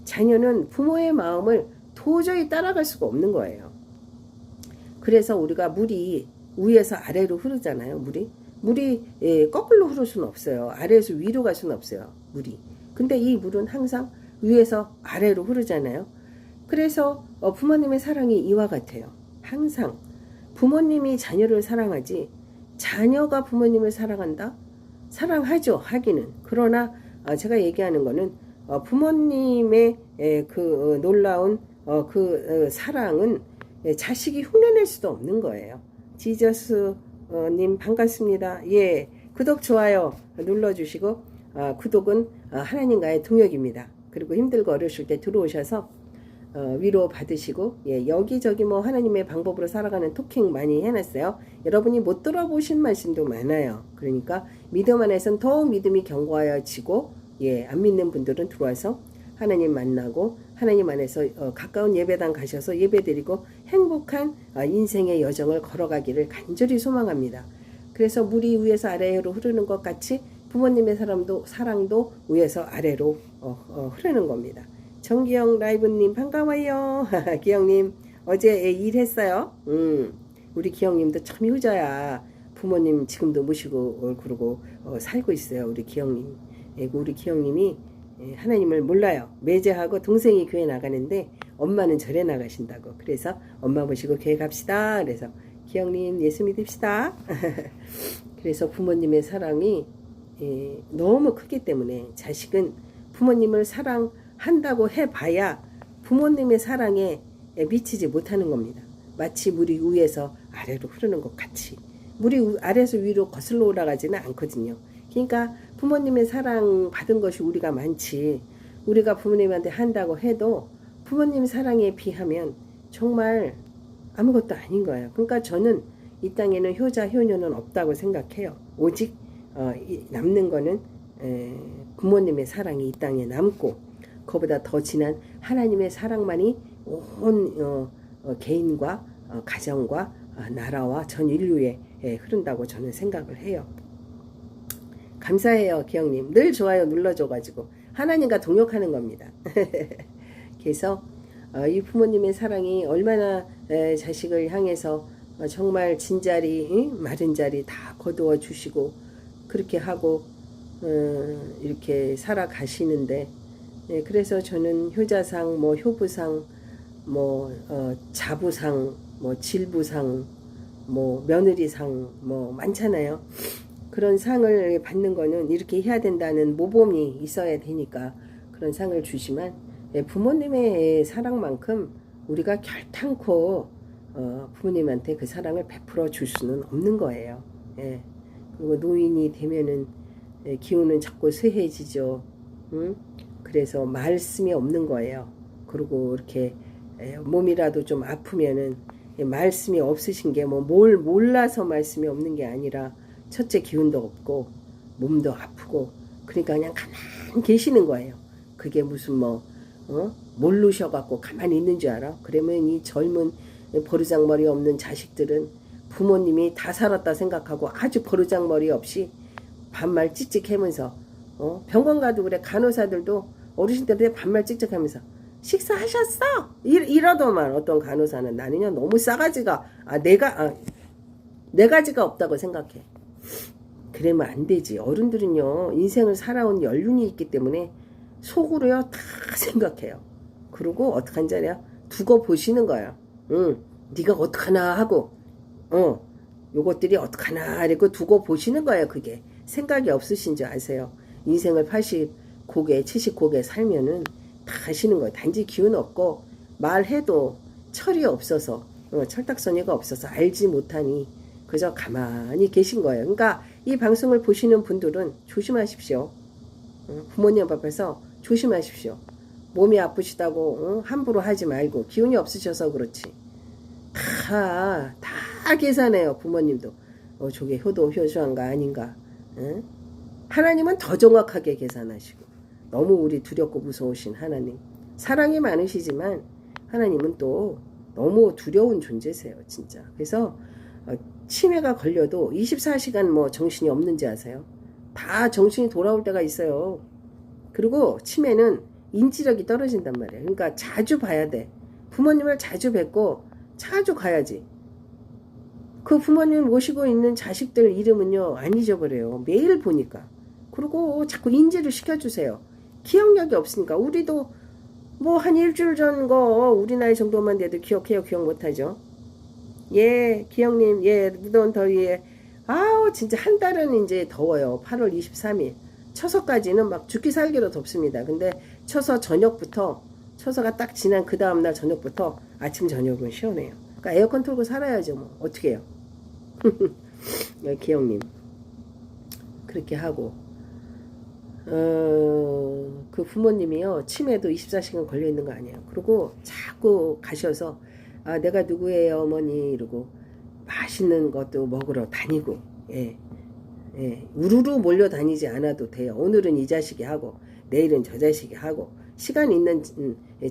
자녀는 부모의 마음을 도저히 따라갈 수가 없는 거예요. 그래서 우리가 물이 위에서 아래로 흐르잖아요. 물이 거꾸로 흐를 수는 없어요. 아래에서 위로 갈 수는 없어요. 물이. 근데 이 물은 항상 위에서 아래로 흐르잖아요. 그래서 부모님의 사랑이 이와 같아요. 항상 부모님이 자녀를 사랑하지 자녀가 부모님을 사랑한다? 사랑하죠. 하기는. 그러나 제가 얘기하는 거는 부모님의 그 놀라운 사랑은 자식이 흉내낼 수도 없는 거예요. 지저스님 반갑습니다. 예, 구독 좋아요 눌러주시고 구독은 하나님과의 동역입니다. 그리고 힘들고 어려우실 때 들어오셔서 위로 받으시고 여기저기 하나님의 방법으로 살아가는 토킹 많이 해놨어요. 여러분이 못 들어보신 말씀도 많아요. 그러니까 믿음 안에서는 더욱 믿음이 견고하여지고 안 믿는 분들은 들어와서 하나님 만나고 하나님 안에서 가까운 예배당 가셔서 예배드리고 행복한 인생의 여정을 걸어가기를 간절히 소망합니다. 그래서 물이 위에서 아래로 흐르는 것 같이 부모님의 사랑도 위에서 아래로 흐르는 겁니다. 정기영 라이브님 반가워요. 기영님 어제 일했어요. 우리 기영님도 참 효자야. 부모님 지금도 모시고 그러고 살고 있어요. 우리 기영님. 우리 기영님이 하나님을 몰라요. 매제하고 동생이 교회 나가는데 엄마는 절에 나가신다고. 그래서 엄마 모시고 교회 갑시다. 그래서 기영님 예수 믿읍시다. 그래서 부모님의 사랑이 너무 크기 때문에 자식은 부모님을 사랑한다고 해봐야 부모님의 사랑에 미치지 못하는 겁니다. 마치 물이 위에서 아래로 흐르는 것 같이. 물이 아래에서 위로 거슬러 올라가지는 않거든요. 그러니까 부모님의 사랑 받은 것이 우리가 많지. 우리가 부모님한테 한다고 해도 부모님 사랑에 비하면 정말 아무것도 아닌 거예요. 그러니까 저는 이 땅에는 효자 효녀는 없다고 생각해요. 오직 남는 거는 부모님의 사랑이 이 땅에 남고 그보다 더 진한 하나님의 사랑만이 온 개인과 가정과 나라와 전 인류에 흐른다고 저는 생각을 해요. 감사해요, 기영님. 늘 좋아요 눌러줘가지고 하나님과 동역하는 겁니다. 그래서 이 부모님의 사랑이 얼마나 자식을 향해서 정말 진자리 마른 자리 다 거두어 주시고 그렇게 하고 이렇게 살아가시는데 그래서 저는 효자상 효부상 자부상 질부상 며느리상 많잖아요. 그런 상을 받는 거는 이렇게 해야 된다는 모범이 있어야 되니까 그런 상을 주지만 부모님의 사랑만큼 우리가 결탄코 부모님한테 그 사랑을 베풀어 줄 수는 없는 거예요. 예. 그리고 노인이 되면은 기운은 자꾸 쇠해지죠. 응? 그래서 말씀이 없는 거예요. 그리고 이렇게 몸이라도 좀 아프면은 말씀이 없으신 게 뭐 뭘 몰라서 말씀이 없는 게 아니라 첫째 기운도 없고 몸도 아프고 그러니까 그냥 가만히 계시는 거예요. 그게 무슨 뭐 모르셔갖고 가만히 있는 줄 알아? 그러면 이 젊은 버르장머리 없는 자식들은 부모님이 다 살았다 생각하고 아주 버르장머리 없이 반말 찍찍하면서 병원 가도 그래. 간호사들도 어르신들한테 반말 찍찍하면서 식사하셨어? 이러더만 어떤 간호사는 나는요 너무 싸가지가 네 가지가 없다고 생각해. 그러면 안 되지. 어른들은요 인생을 살아온 연륜이 있기 때문에 속으로요 다 생각해요. 그리고 어떡한 자리야 두고 보시는 거야. 네가 어떡하나 하고 요것들이 어떡하나 이러고 두고 보시는 거예요. 그게 생각이 없으신 줄 아세요. 인생을 80고개 70고개 살면은 다 하시는 거예요. 단지 기운 없고 말해도 철이 없어서 철딱서니가 없어서 알지 못하니 그저 가만히 계신 거예요. 그러니까 이 방송을 보시는 분들은 조심하십시오. 부모님 앞에서 조심하십시오. 몸이 아프시다고 함부로 하지 말고 기운이 없으셔서 그렇지. 다 계산해요. 부모님도 저게 효도효주한가 아닌가. 하나님은 더 정확하게 계산하시고 너무 우리 두렵고 무서우신 하나님. 사랑이 많으시지만 하나님은 또 너무 두려운 존재세요. 진짜. 그래서 치매가 걸려도 24시간 뭐 정신이 없는지 아세요? 다 정신이 돌아올 때가 있어요. 그리고 치매는 인지력이 떨어진단 말이에요. 그러니까 자주 봐야 돼. 부모님을 자주 뵙고 자주 가야지. 그 부모님 모시고 있는 자식들 이름은요 안 잊어버려요. 매일 보니까. 그리고 자꾸 인지를 시켜주세요. 기억력이 없으니까. 우리도 뭐 한 일주일 전 거 우리 나이 정도만 돼도 기억해요. 기억 못하죠. 예, 기영님, 예, 무더운 더위에 아우 진짜 한 달은 이제 더워요. 8월 23일 처서까지는 막 죽기 살기로 덥습니다. 근데 처서 저녁부터 처서가 딱 지난 그 다음날 저녁부터 아침 저녁은 시원해요. 그러니까 에어컨 틀고 살아야죠. 뭐 어떻게 해요. 기영님 그렇게 하고 그 부모님이요 치매도 24시간 걸려 있는 거 아니에요. 그리고 자꾸 가셔서 내가 누구예요 어머니 이러고 맛있는 것도 먹으러 다니고 우르르 몰려다니지 않아도 돼요. 오늘은 이 자식이 하고 내일은 저 자식이 하고 시간 있는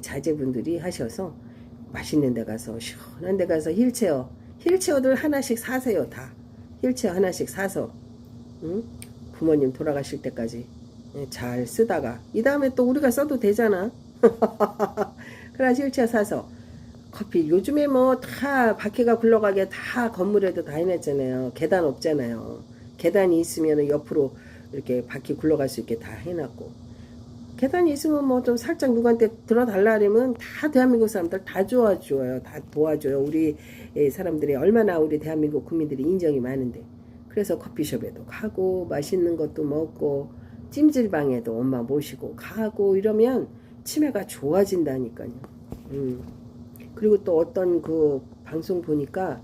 자제분들이 하셔서 맛있는 데 가서 시원한 데 가서 휠체어들 하나씩 사세요. 다 휠체어 하나씩 사서 부모님 돌아가실 때까지 잘 쓰다가 이 다음에 또 우리가 써도 되잖아. 그래 휠체어 사서 커피 요즘에 뭐 다 바퀴가 굴러가게 다 건물에도 다 해놨잖아요. 계단 없잖아요. 계단이 있으면 옆으로 이렇게 바퀴 굴러갈 수 있게 다 해놨고 계단이 있으면 뭐 좀 살짝 누구한테 들어달라 그러면 다 대한민국 사람들 다 도와줘요. 다 도와줘요. 우리 사람들이 얼마나 우리 대한민국 국민들이 인정이 많은데 그래서 커피숍에도 가고 맛있는 것도 먹고 찜질방에도 엄마 모시고 가고 이러면 치매가 좋아진다니까요. 그리고 또 어떤 그 방송 보니까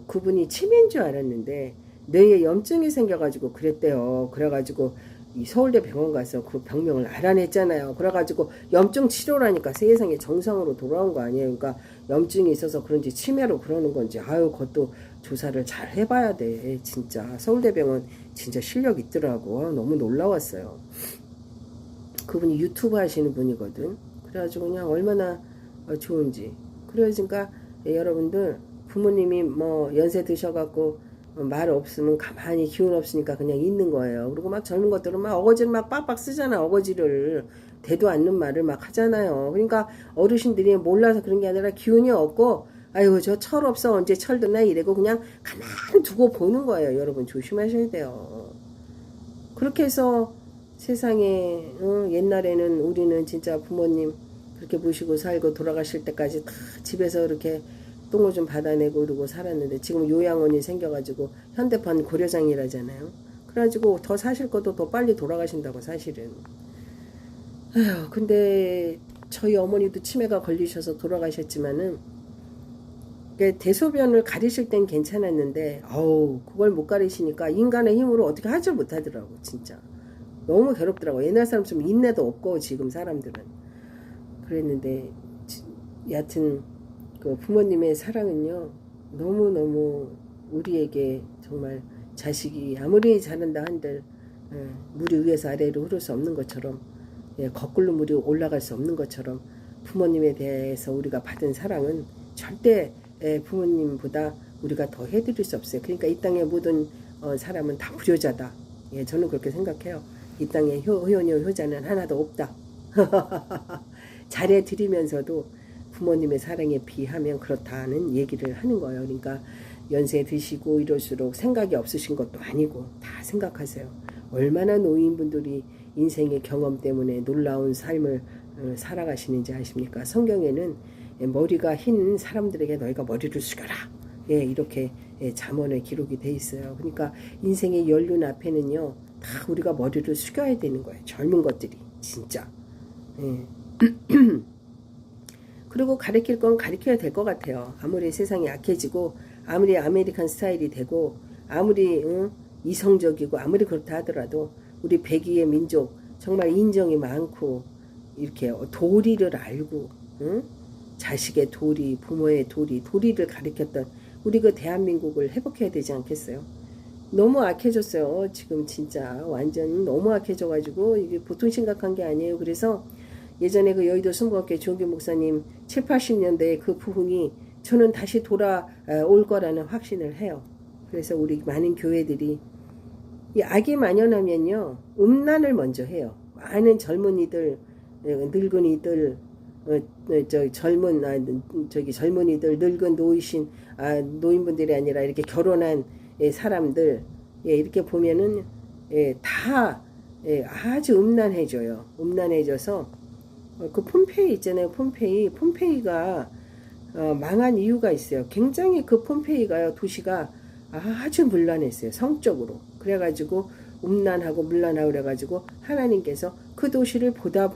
그분이 치매인 줄 알았는데 뇌에 염증이 생겨가지고 그랬대요. 그래가지고 이 서울대 병원 가서 그 병명을 알아냈잖아요. 그래가지고 염증 치료라니까 세상에 정상으로 돌아온 거 아니에요. 그러니까 염증이 있어서 그런지 치매로 그러는 건지 그것도 조사를 잘 해봐야 돼. 진짜 서울대 병원 진짜 실력 있더라고. 너무 놀라웠어요. 그분이 유튜브 하시는 분이거든. 그래가지고 그냥 얼마나 좋은지. 그러니까 여러분들 부모님이 뭐 연세 드셔갖고 말 없으면 가만히 기운 없으니까 그냥 있는 거예요. 그리고 막 젊은 것들은 막 어거지를 막 빡빡 쓰잖아. 어거지를 대도 않는 말을 막 하잖아요. 그러니까 어르신들이 몰라서 그런 게 아니라 기운이 없고 아이고 저 철 없어 언제 철 드나 이래고 그냥 가만히 두고 보는 거예요. 여러분 조심하셔야 돼요. 그렇게 해서 세상에 옛날에는 우리는 진짜 부모님 그렇게 모시고 살고 돌아가실 때까지 다 집에서 이렇게 똥을 좀 받아내고 그러고 살았는데 지금 요양원이 생겨가지고 현대판 고려장이라잖아요. 그래가지고 더 사실 것도 더 빨리 돌아가신다고 사실은. 아휴, 근데 저희 어머니도 치매가 걸리셔서 돌아가셨지만은 대소변을 가리실 땐 괜찮았는데 어우 그걸 못 가리시니까 인간의 힘으로 어떻게 하질 못하더라고 진짜. 너무 괴롭더라고. 옛날 사람처럼 인내도 없고 지금 사람들은. 그랬는데 여하튼 그 부모님의 사랑은요 너무너무 우리에게 정말 자식이 아무리 잘한다 한들 물이 위에서 아래로 흐를 수 없는 것처럼 거꾸로 물이 올라갈 수 없는 것처럼 부모님에 대해서 우리가 받은 사랑은 절대 부모님보다 우리가 더 해드릴 수 없어요. 그러니까 이 땅의 모든 사람은 다 불효자다. 예, 저는 그렇게 생각해요. 이 땅에 효녀 효자는 하나도 없다. 잘해드리면서도 부모님의 사랑에 비하면 그렇다는 얘기를 하는 거예요. 그러니까 연세 드시고 이럴수록 생각이 없으신 것도 아니고 다 생각하세요. 얼마나 노인분들이 인생의 경험 때문에 놀라운 삶을 살아가시는지 아십니까? 성경에는 머리가 흰 사람들에게 너희가 머리를 숙여라. 예, 이렇게 잠언에 기록이 돼 있어요. 그러니까 인생의 연륜 앞에는요, 다 우리가 머리를 숙여야 되는 거예요. 젊은 것들이 진짜. 예. 그리고 가르칠 건 가르쳐야 될 것 같아요. 아무리 세상이 약해지고 아무리 아메리칸 스타일이 되고 아무리 이성적이고 아무리 그렇다 하더라도 우리 백이의 민족 정말 인정이 많고 이렇게 도리를 알고 자식의 도리, 부모의 도리를 가르쳤던 우리 그 대한민국을 회복해야 되지 않겠어요? 너무 악해졌어요. 지금 진짜 완전 너무 악해져가지고 이게 보통 심각한 게 아니에요. 그래서 예전에 그 여의도 순복음교회 조은교 목사님 7, 80년대의 그 부흥이 저는 다시 돌아올 거라는 확신을 해요. 그래서 우리 많은 교회들이 이 악이 만연하면요 음란을 먼저 해요. 많은 젊은이들, 늙은이들, 젊은이들, 늙은 노인분들이 아니라 이렇게 결혼한 사람들, 이렇게 보면은 다 아주 음란해져요. 음란해져서 그 폼페이 있잖아요. 폼페이가 망한 이유가 있어요. 굉장히 그 폼페이가요 도시가 아주 문란했어요. 성적으로. 그래가지고 음란하고 문란하고 그래가지고 하나님께서 그 도시를 보다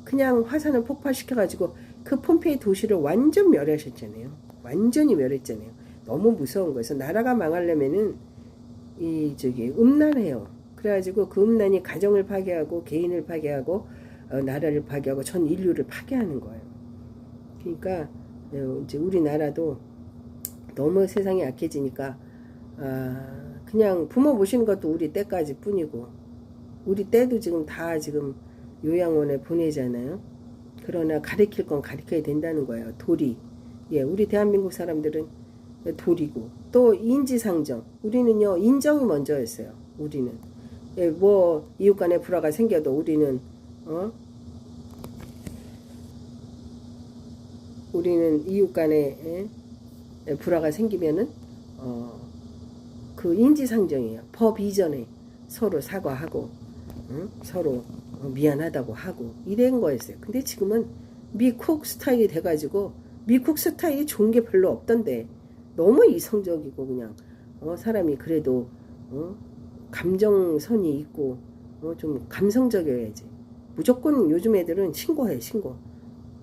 그냥 화산을 폭발시켜가지고 그 폼페이 도시를 완전 멸하셨잖아요. 완전히 멸했잖아요. 너무 무서운 거예요. 나라가 망하려면은 음란해요. 그래가지고 그 음란이 가정을 파괴하고 개인을 파괴하고 나라를 파괴하고 전 인류를 파괴하는 거예요. 그러니까 이제 우리나라도 너무 세상이 약해지니까 그냥 부모 모시는 것도 우리 때까지 뿐이고 우리 때도 지금 다 지금 요양원에 보내잖아요. 그러나 가르칠 건 가르쳐야 된다는 거예요. 도리. 우리 대한민국 사람들은 도리고 또 인지상정. 우리는요 인정이 먼저였어요. 우리는 뭐 이웃간에 불화가 생겨도 우리는 이웃간에 불화가 생기면은 그 인지상정이에요. 법 이전에 서로 사과하고 서로 미안하다고 하고 이런 거였어요. 근데 지금은 미국 스타일이 돼가지고 미국 스타일이 좋은 게 별로 없던데 너무 이성적이고 그냥 사람이 그래도 감정선이 있고 좀 감성적이어야지. 무조건 요즘 애들은 신고해.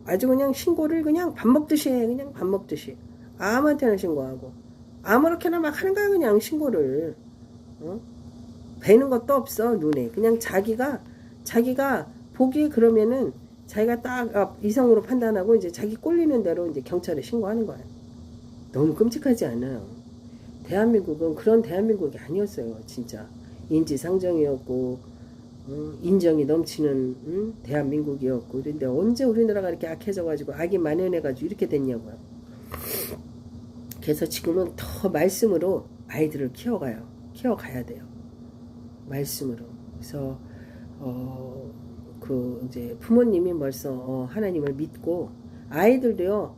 아주 그냥 신고를 그냥 밥 먹듯이 해. 그냥 밥 먹듯이 아무한테나 신고하고 아무렇게나 막 하는 거야. 그냥 신고를 배는 것도 없어. 눈에 그냥 자기가 보기 그러면은 자기가 딱 이성으로 판단하고 이제 자기 꼴리는 대로 이제 경찰에 신고하는 거야. 너무 끔찍하지 않아요? 대한민국은 그런 대한민국이 아니었어요. 진짜 인지상정이었고 인정이 넘치는 대한민국이었고. 그런데 언제 우리나라가 이렇게 악해져가지고 악이 만연해가지고 이렇게 됐냐고요. 그래서 지금은 더 말씀으로 아이들을 키워가야 돼요. 말씀으로. 그래서 이제 부모님이 벌써 하나님을 믿고 아이들도요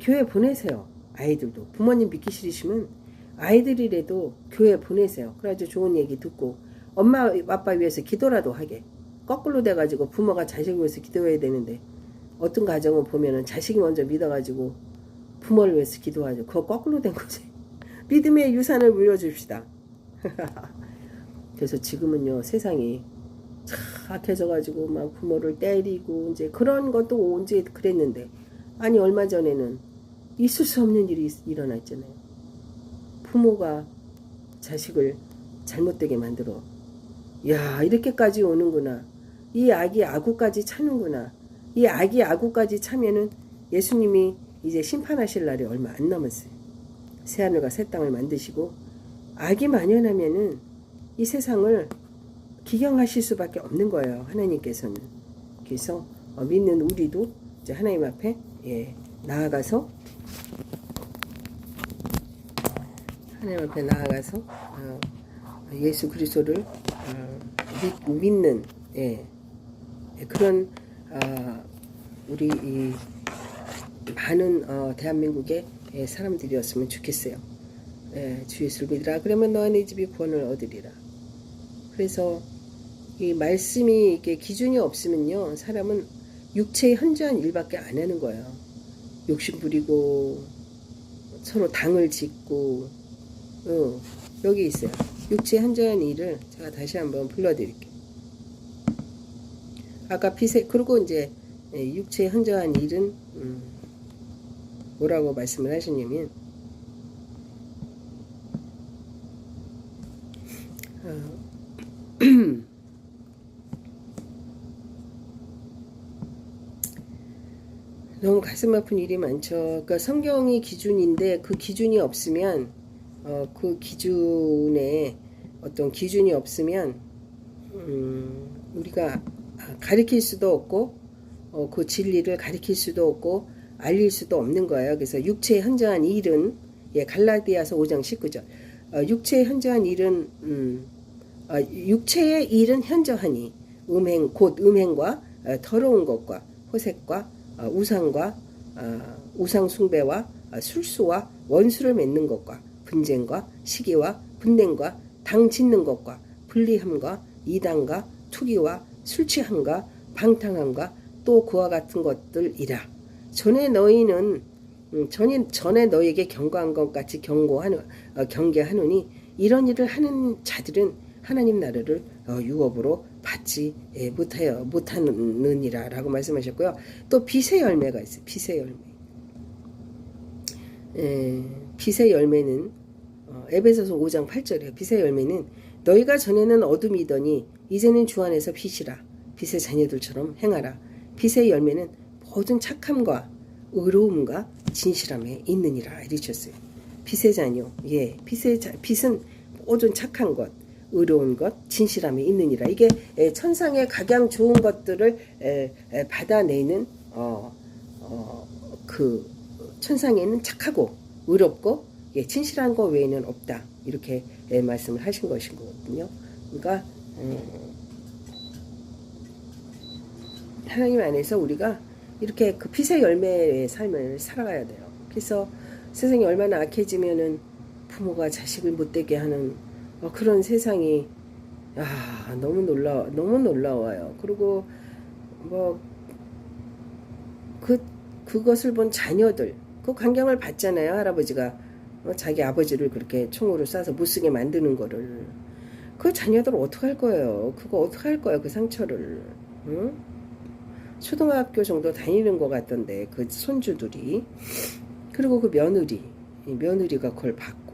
교회 보내세요. 아이들도 부모님 믿기 싫으시면 아이들이라도 교회 보내세요. 그래가지고 좋은 얘기 듣고 엄마 아빠 위해서 기도라도 하게. 거꾸로 돼가지고 부모가 자식 위해서 기도해야 되는데 어떤 가정은 보면은 자식이 먼저 믿어가지고 부모를 위해서 기도하죠. 그거 거꾸로 된 거지. 믿음의 유산을 물려줍시다. 그래서 지금은요 세상이 악해져가지고 막 부모를 때리고 이제 그런 것도 언제 그랬는데, 아니 얼마 전에는 있을 수 없는 일이 일어났잖아요. 부모가 자식을 잘못되게 만들어. 야, 이렇게까지 오는구나. 이 악이 아구까지 차는구나. 이 악이 아구까지 차면은 예수님이 이제 심판하실 날이 얼마 안 남았어요. 새하늘과 새 땅을 만드시고 악이 만연하면은 이 세상을 기경하실 수밖에 없는 거예요. 하나님께서는. 그래서 믿는 우리도 이제 하나님 앞에 나아가서 하나님 앞에 나아가서 예수 그리스도를 믿는 그런 우리 이 많은 대한민국의 사람들이었으면 좋겠어요. 주 예수를 믿으라. 그러면 너와 네 집이 구원을 얻으리라. 그래서 이 말씀이 이게 기준이 없으면요, 사람은 육체에 현저한 일밖에 안 하는 거예요. 욕심 부리고 서로 당을 짓고 여기 있어요. 육체에 현저한 일을 제가 다시 한번 불러드릴게요. 아까 그리고 이제 육체에 현저한 일은 뭐라고 말씀을 하시냐면 너무 가슴 아픈 일이 많죠. 그러니까 성경이 기준인데 그 기준이 없으면 그 기준에 어떤 기준이 없으면 우리가 가르칠 수도 없고 그 진리를 가르칠 수도 없고 알릴 수도 없는 거예요. 그래서 육체에 현저한 일은 갈라디아서 5장 19절 육체에 현저한 일은 육체의 일은 현저하니 곧 음행과 더러운 것과 호색과 우상과 우상 숭배와 술수와 원수를 맺는 것과 분쟁과 시기와 분냉과 당 짓는 것과 불리함과 이단과 투기와 술취함과 방탕함과 또 그와 같은 것들이라. 전에 너에게 경고한 것 같이 경계하노니 이런 일을 하는 자들은 하나님 나라를 유업으로 받지 못하느니라 라고 말씀하셨고요. 또 빛의 열매가 있어요. 빛의 열매. 빛의 열매는 에베소서 5장 8절이에요. 빛의 열매는 너희가 전에는 어둠이더니 이제는 주 안에서 빛이라. 빛의 자녀들처럼 행하라. 빛의 열매는 모든 착함과 의로움과 진실함에 있느니라 이르셨어요. 빛의 자녀. 빛은 모든 착한 것, 의로운 것, 진실함에 있느니라. 이게 천상의 각양 좋은 것들을 받아내는 그 천상에는 착하고 의롭고 진실한 것 외에는 없다. 이렇게 말씀을 하신 것이거든요. 그러니까 하나님 안에서 우리가 이렇게 그 빛의 열매의 삶을 살아가야 돼요. 그래서 세상이 얼마나 악해지면은 부모가 자식을 못되게 하는 그런 세상이 너무 놀라워요. 그리고 그것을 본 자녀들 그 광경을 봤잖아요. 할아버지가 자기 아버지를 그렇게 총으로 쏴서 못쓰게 만드는 거를. 그 자녀들 어떡할 거예요? 그거 어떡할 거예요? 그 상처를. 응? 초등학교 정도 다니는 것 같던데 그 손주들이. 그리고 그 며느리가 그걸 받고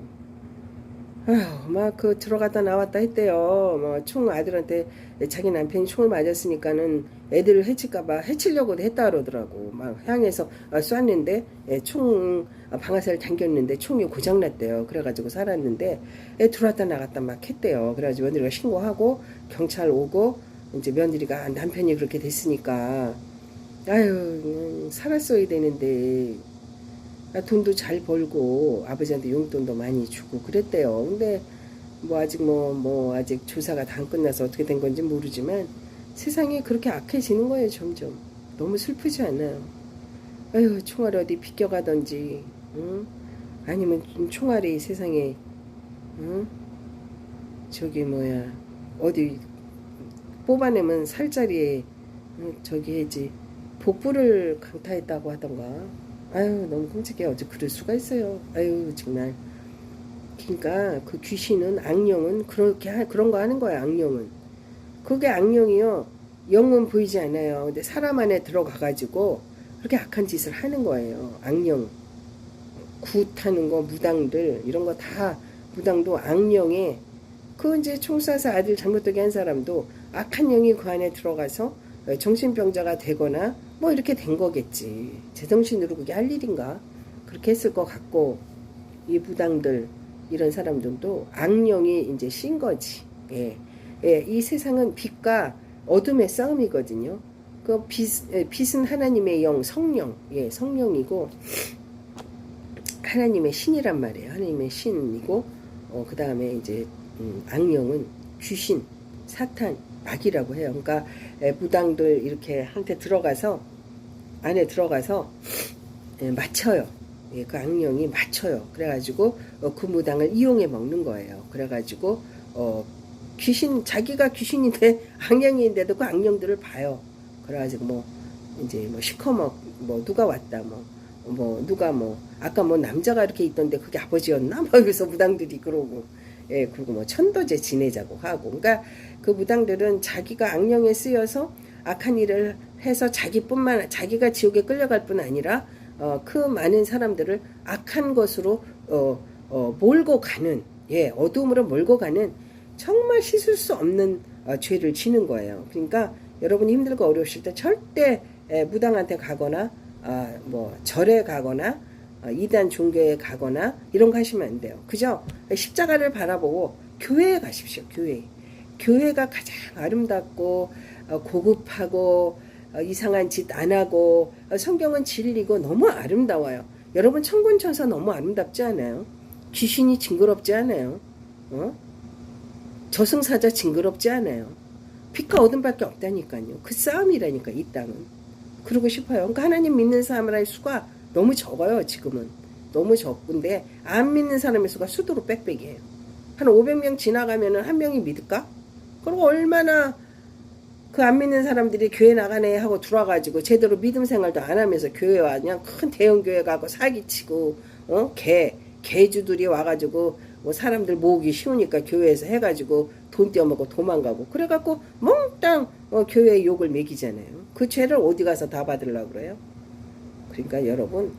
막 그 들어갔다 나왔다 했대요. 뭐 총 아들한테 자기 남편이 총을 맞았으니까는 애들을 해치려고도 했다 그러더라고. 막 향해서 쐈는데 총 방아쇠를 당겼는데 총이 고장났대요. 그래가지고 살았는데 애 들어왔다 나갔다 막 했대요. 그래가지고 며느리가 신고하고 경찰 오고 이제 며느리가 남편이 그렇게 됐으니까 살았어야 되는데 돈도 잘 벌고 아버지한테 용돈도 많이 주고 그랬대요. 근데 아직 조사가 다 안 끝나서 어떻게 된 건지 모르지만 세상이 그렇게 악해지는 거예요. 점점. 너무 슬프지 않아요? 총알이 어디 비껴가던지 아니면 총알이 세상에 어디 뽑아내면 살자리에 해지 복부를 강타했다고 하던가. 너무 끔찍해. 어째 그럴 수가 있어요. 정말. 그러니까 그 귀신은, 악령은 그런 거 하는 거야. 악령은. 그게 악령이요. 영은 보이지 않아요. 근데 사람 안에 들어가가지고 그렇게 악한 짓을 하는 거예요. 악령. 굿하는 거, 무당들, 이런 거 다, 무당도 악령에, 그 이제 총 쏴서 아들 잘못되게 한 사람도 악한 영이 그 안에 들어가서 정신병자가 되거나 뭐 이렇게 된 거겠지. 제정신으로 그게 할 일인가? 그렇게 했을 것 같고, 이 무당들, 이런 사람들도 악령이 이제 신 거지. 예. 예, 이 세상은 빛과 어둠의 싸움이거든요. 그 빛은 하나님의 영, 성령, 예, 성령이고, 하나님의 신이란 말이에요. 하나님의 신이고, 그 다음에 이제, 악령은 귀신, 사탄, 마귀라고 해요. 그러니까, 무당들 이렇게 한테 들어가서, 안에 들어가서, 맞춰요. 예, 그 악령이 맞춰요. 그래가지고, 그 무당을 이용해 먹는 거예요. 그래가지고, 귀신, 자기가 귀신인데, 악령인데도 그 악령들을 봐요. 그래가지고 뭐, 이제 뭐, 시커멓, 뭐, 누가 왔다, 누가 아까 남자가 이렇게 있던데 그게 아버지였나? 뭐, 여기서 무당들이 그러고, 예, 그리고 뭐, 천도제 지내자고 하고. 그러니까 그 무당들은 자기가 악령에 쓰여서 악한 일을 해서 자기가 지옥에 끌려갈 뿐 아니라, 그 많은 사람들을 악한 것으로, 몰고 가는, 예, 어둠으로 몰고 가는 정말 씻을 수 없는, 죄를 지는 거예요. 그러니까 여러분이 힘들고 어려우실 때 절대, 무당한테 가거나, 절에 가거나, 이단 종교에 가거나, 이런 거 하시면 안 돼요. 그죠? 십자가를 바라보고 교회에 가십시오, 교회. 교회가 가장 아름답고, 고급하고, 이상한 짓 안 하고, 성경은 진리고 너무 아름다워요. 여러분, 천군천사 너무 아름답지 않아요? 귀신이 징그럽지 않아요? 저승사자 징그럽지 않아요? 빛과 어둠밖에 없다니까요. 그 싸움이라니까, 이 땅은. 그러고 싶어요. 그러니까 하나님 믿는 사람의 수가 너무 적어요, 지금은. 너무 적은데, 안 믿는 사람의 수가 수두로 빽빽이에요. 한 500명 지나가면은 한 명이 믿을까? 그리고 얼마나 그 안 믿는 사람들이 교회 나가네 하고 들어와가지고 제대로 믿음 생활도 안 하면서 교회 와, 그냥 큰 대형 교회 가고 사기치고, 개주들이 와가지고, 뭐 사람들 모으기 쉬우니까 교회에서 해가지고 돈 떼어먹고 도망가고, 그래갖고 몽땅 교회에 욕을 매기잖아요. 그 죄를 어디 가서 다 받으려고 그래요? 그러니까 여러분,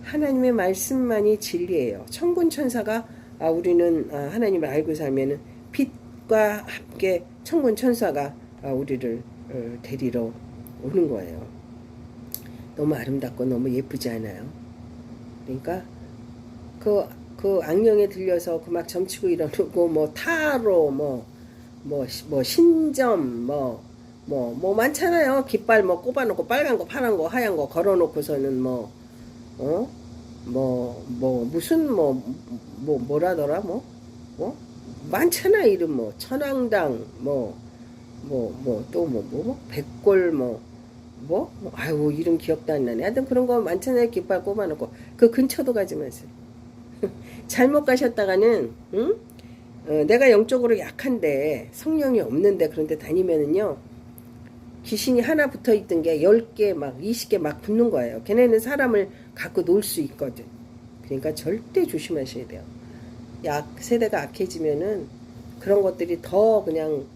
하나님의 말씀만이 진리예요. 천군천사가, 우리는 하나님을 알고 살면은 빛과 함께 천군천사가 우리를 데리러 오는 거예요. 너무 아름답고 너무 예쁘지 않아요? 그러니까 그 악령에 들려서 그 막 점치고 이러고, 타로, 신점, 많잖아요. 깃발 꼽아놓고 빨간 거, 파란 거, 하얀 거 걸어놓고서는 무슨, 뭐라더라, 많잖아, 이름, 천왕당, 백골, 아유, 이름 기억도 안 나네. 하여튼 그런 거 많잖아요. 깃발 꼽아놓고. 그 근처도 가지 마세요. 잘못 가셨다가는, 내가 영적으로 약한데, 성령이 없는데, 그런데 다니면은요, 귀신이 하나 붙어 있던 게 10개, 20개 막 붙는 거예요. 걔네는 사람을 갖고 놀 수 있거든. 그러니까 절대 조심하셔야 돼요. 세대가 악해지면은, 그런 것들이 더 그냥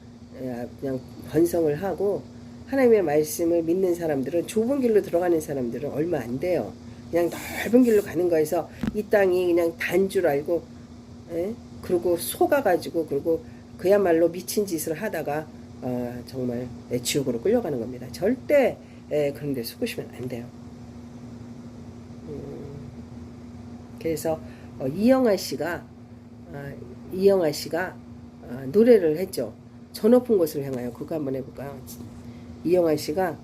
번성을 하고, 하나님의 말씀을 믿는 사람들은, 좁은 길로 들어가는 사람들은 얼마 안 돼요. 그냥 넓은 길로 가는 거에서 이 땅이 그냥 단 줄 알고, 그리고 속아가지고, 그리고 그야말로 미친 짓을 하다가 정말 지옥으로 끌려가는 겁니다. 절대 그런 데 속으시면 안 돼요. 그래서 이영아 씨가 노래를 했죠. 저 높은 곳을 향하여. 그거 한번 해볼까요? 이영아 씨가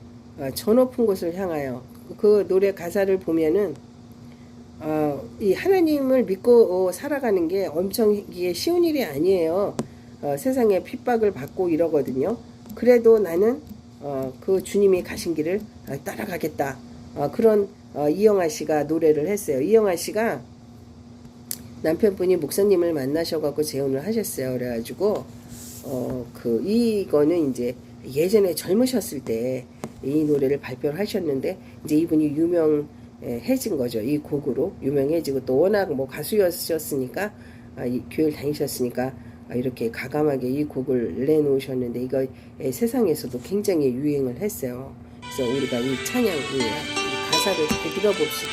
저 높은 곳을 향하여, 그 노래 가사를 보면은, 이 하나님을 믿고 살아가는 게 엄청 이게 쉬운 일이 아니에요. 세상에 핍박을 받고 이러거든요. 그래도 나는 그 주님이 가신 길을 따라가겠다. 그런 이영아 씨가 노래를 했어요. 이영아 씨가 남편분이 목사님을 만나셔갖고 재혼을 하셨어요. 그래가지고 이거는 이제 예전에 젊으셨을 때 이 노래를 발표를 하셨는데, 이제 이분이 유명해진 거죠. 이 곡으로 유명해지고, 또 워낙 가수였으니까, 이 교회를 다니셨으니까, 이렇게 가감하게 이 곡을 내놓으셨는데 이거 세상에서도 굉장히 유행을 했어요. 그래서 우리가 이 찬양 이 가사를 잘 들어봅시다.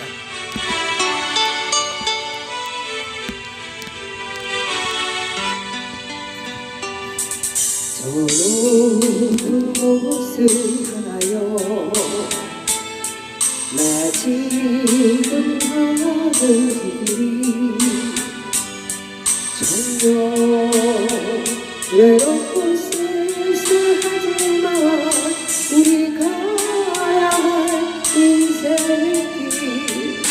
저 높은 곳을 향하여 나 지금 가는 길이 전혀 외롭고 쓸쓸하지만 우리 가야 할 인생의 길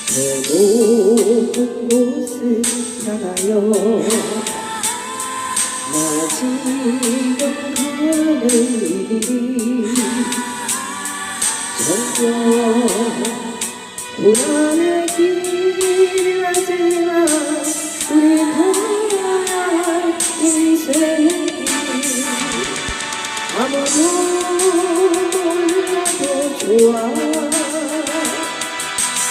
저 높은 곳을 향하여 나 지금 가는 길이 전혀 고난의 길이라지만 우리 가야 할 인생의 길 아무도 몰라도 좋아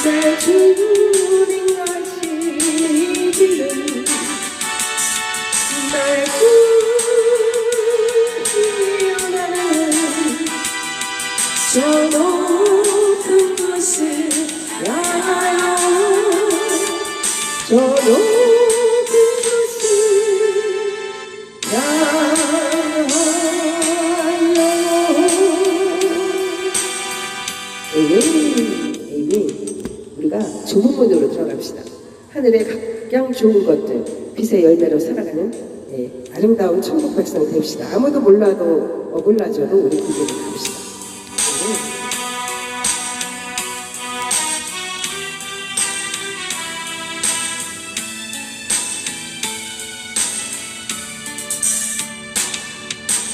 내 주님 같이 이 길은 날 구원하는 저 높은 곳을 향하여 저 높은 곳을 향하여 에이멘. 우리가 좁은 문으로 들어갑시다. 하늘의 각양 좋은 것들 빛의 열매로 살아가는 아름다운 천국 백성 됩시다. 아무도 몰라줘도 우리 그 길을 갑시다.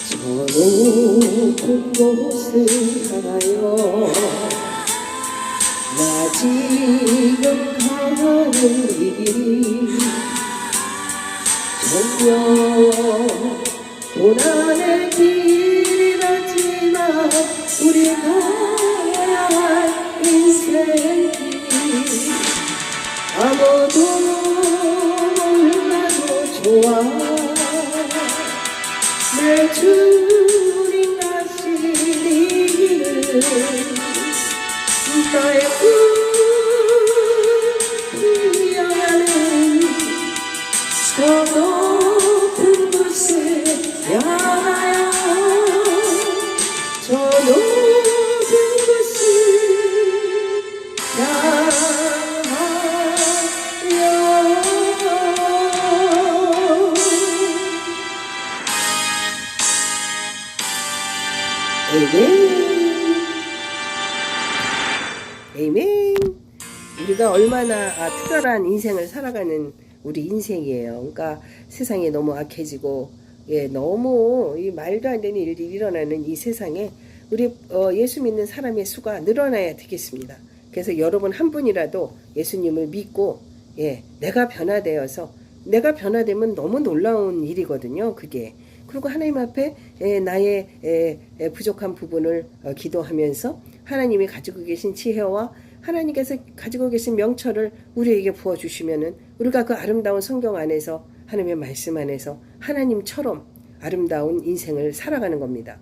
저 높은 곳을 향하여 나 지금 가는 길이 전혀 고난의 길이라지만 우리 가야 할 인생의 길 아무도 몰라도 좋아 내 주님 가신 이 길은 나의 꿈이어가는 저 높은 곳을 향하여 저 높은 곳을 향하여 에이멘. 우리가 얼마나 특별한 인생을 살아가는 우리 인생이에요. 그러니까 세상이 너무 악해지고 너무 이 말도 안 되는 일이 일어나는 이 세상에 우리 예수 믿는 사람의 수가 늘어나야 되겠습니다. 그래서 여러분 한 분이라도 예수님을 믿고 내가 변화되어서 내가 변화되면 너무 놀라운 일이거든요. 그게. 그리고 하나님 앞에 나의 부족한 부분을 기도하면서 하나님이 가지고 계신 지혜와 하나님께서 가지고 계신 명철을 우리에게 부어주시면은 우리가 그 아름다운 성경 안에서 하나님의 말씀 안에서 하나님처럼 아름다운 인생을 살아가는 겁니다.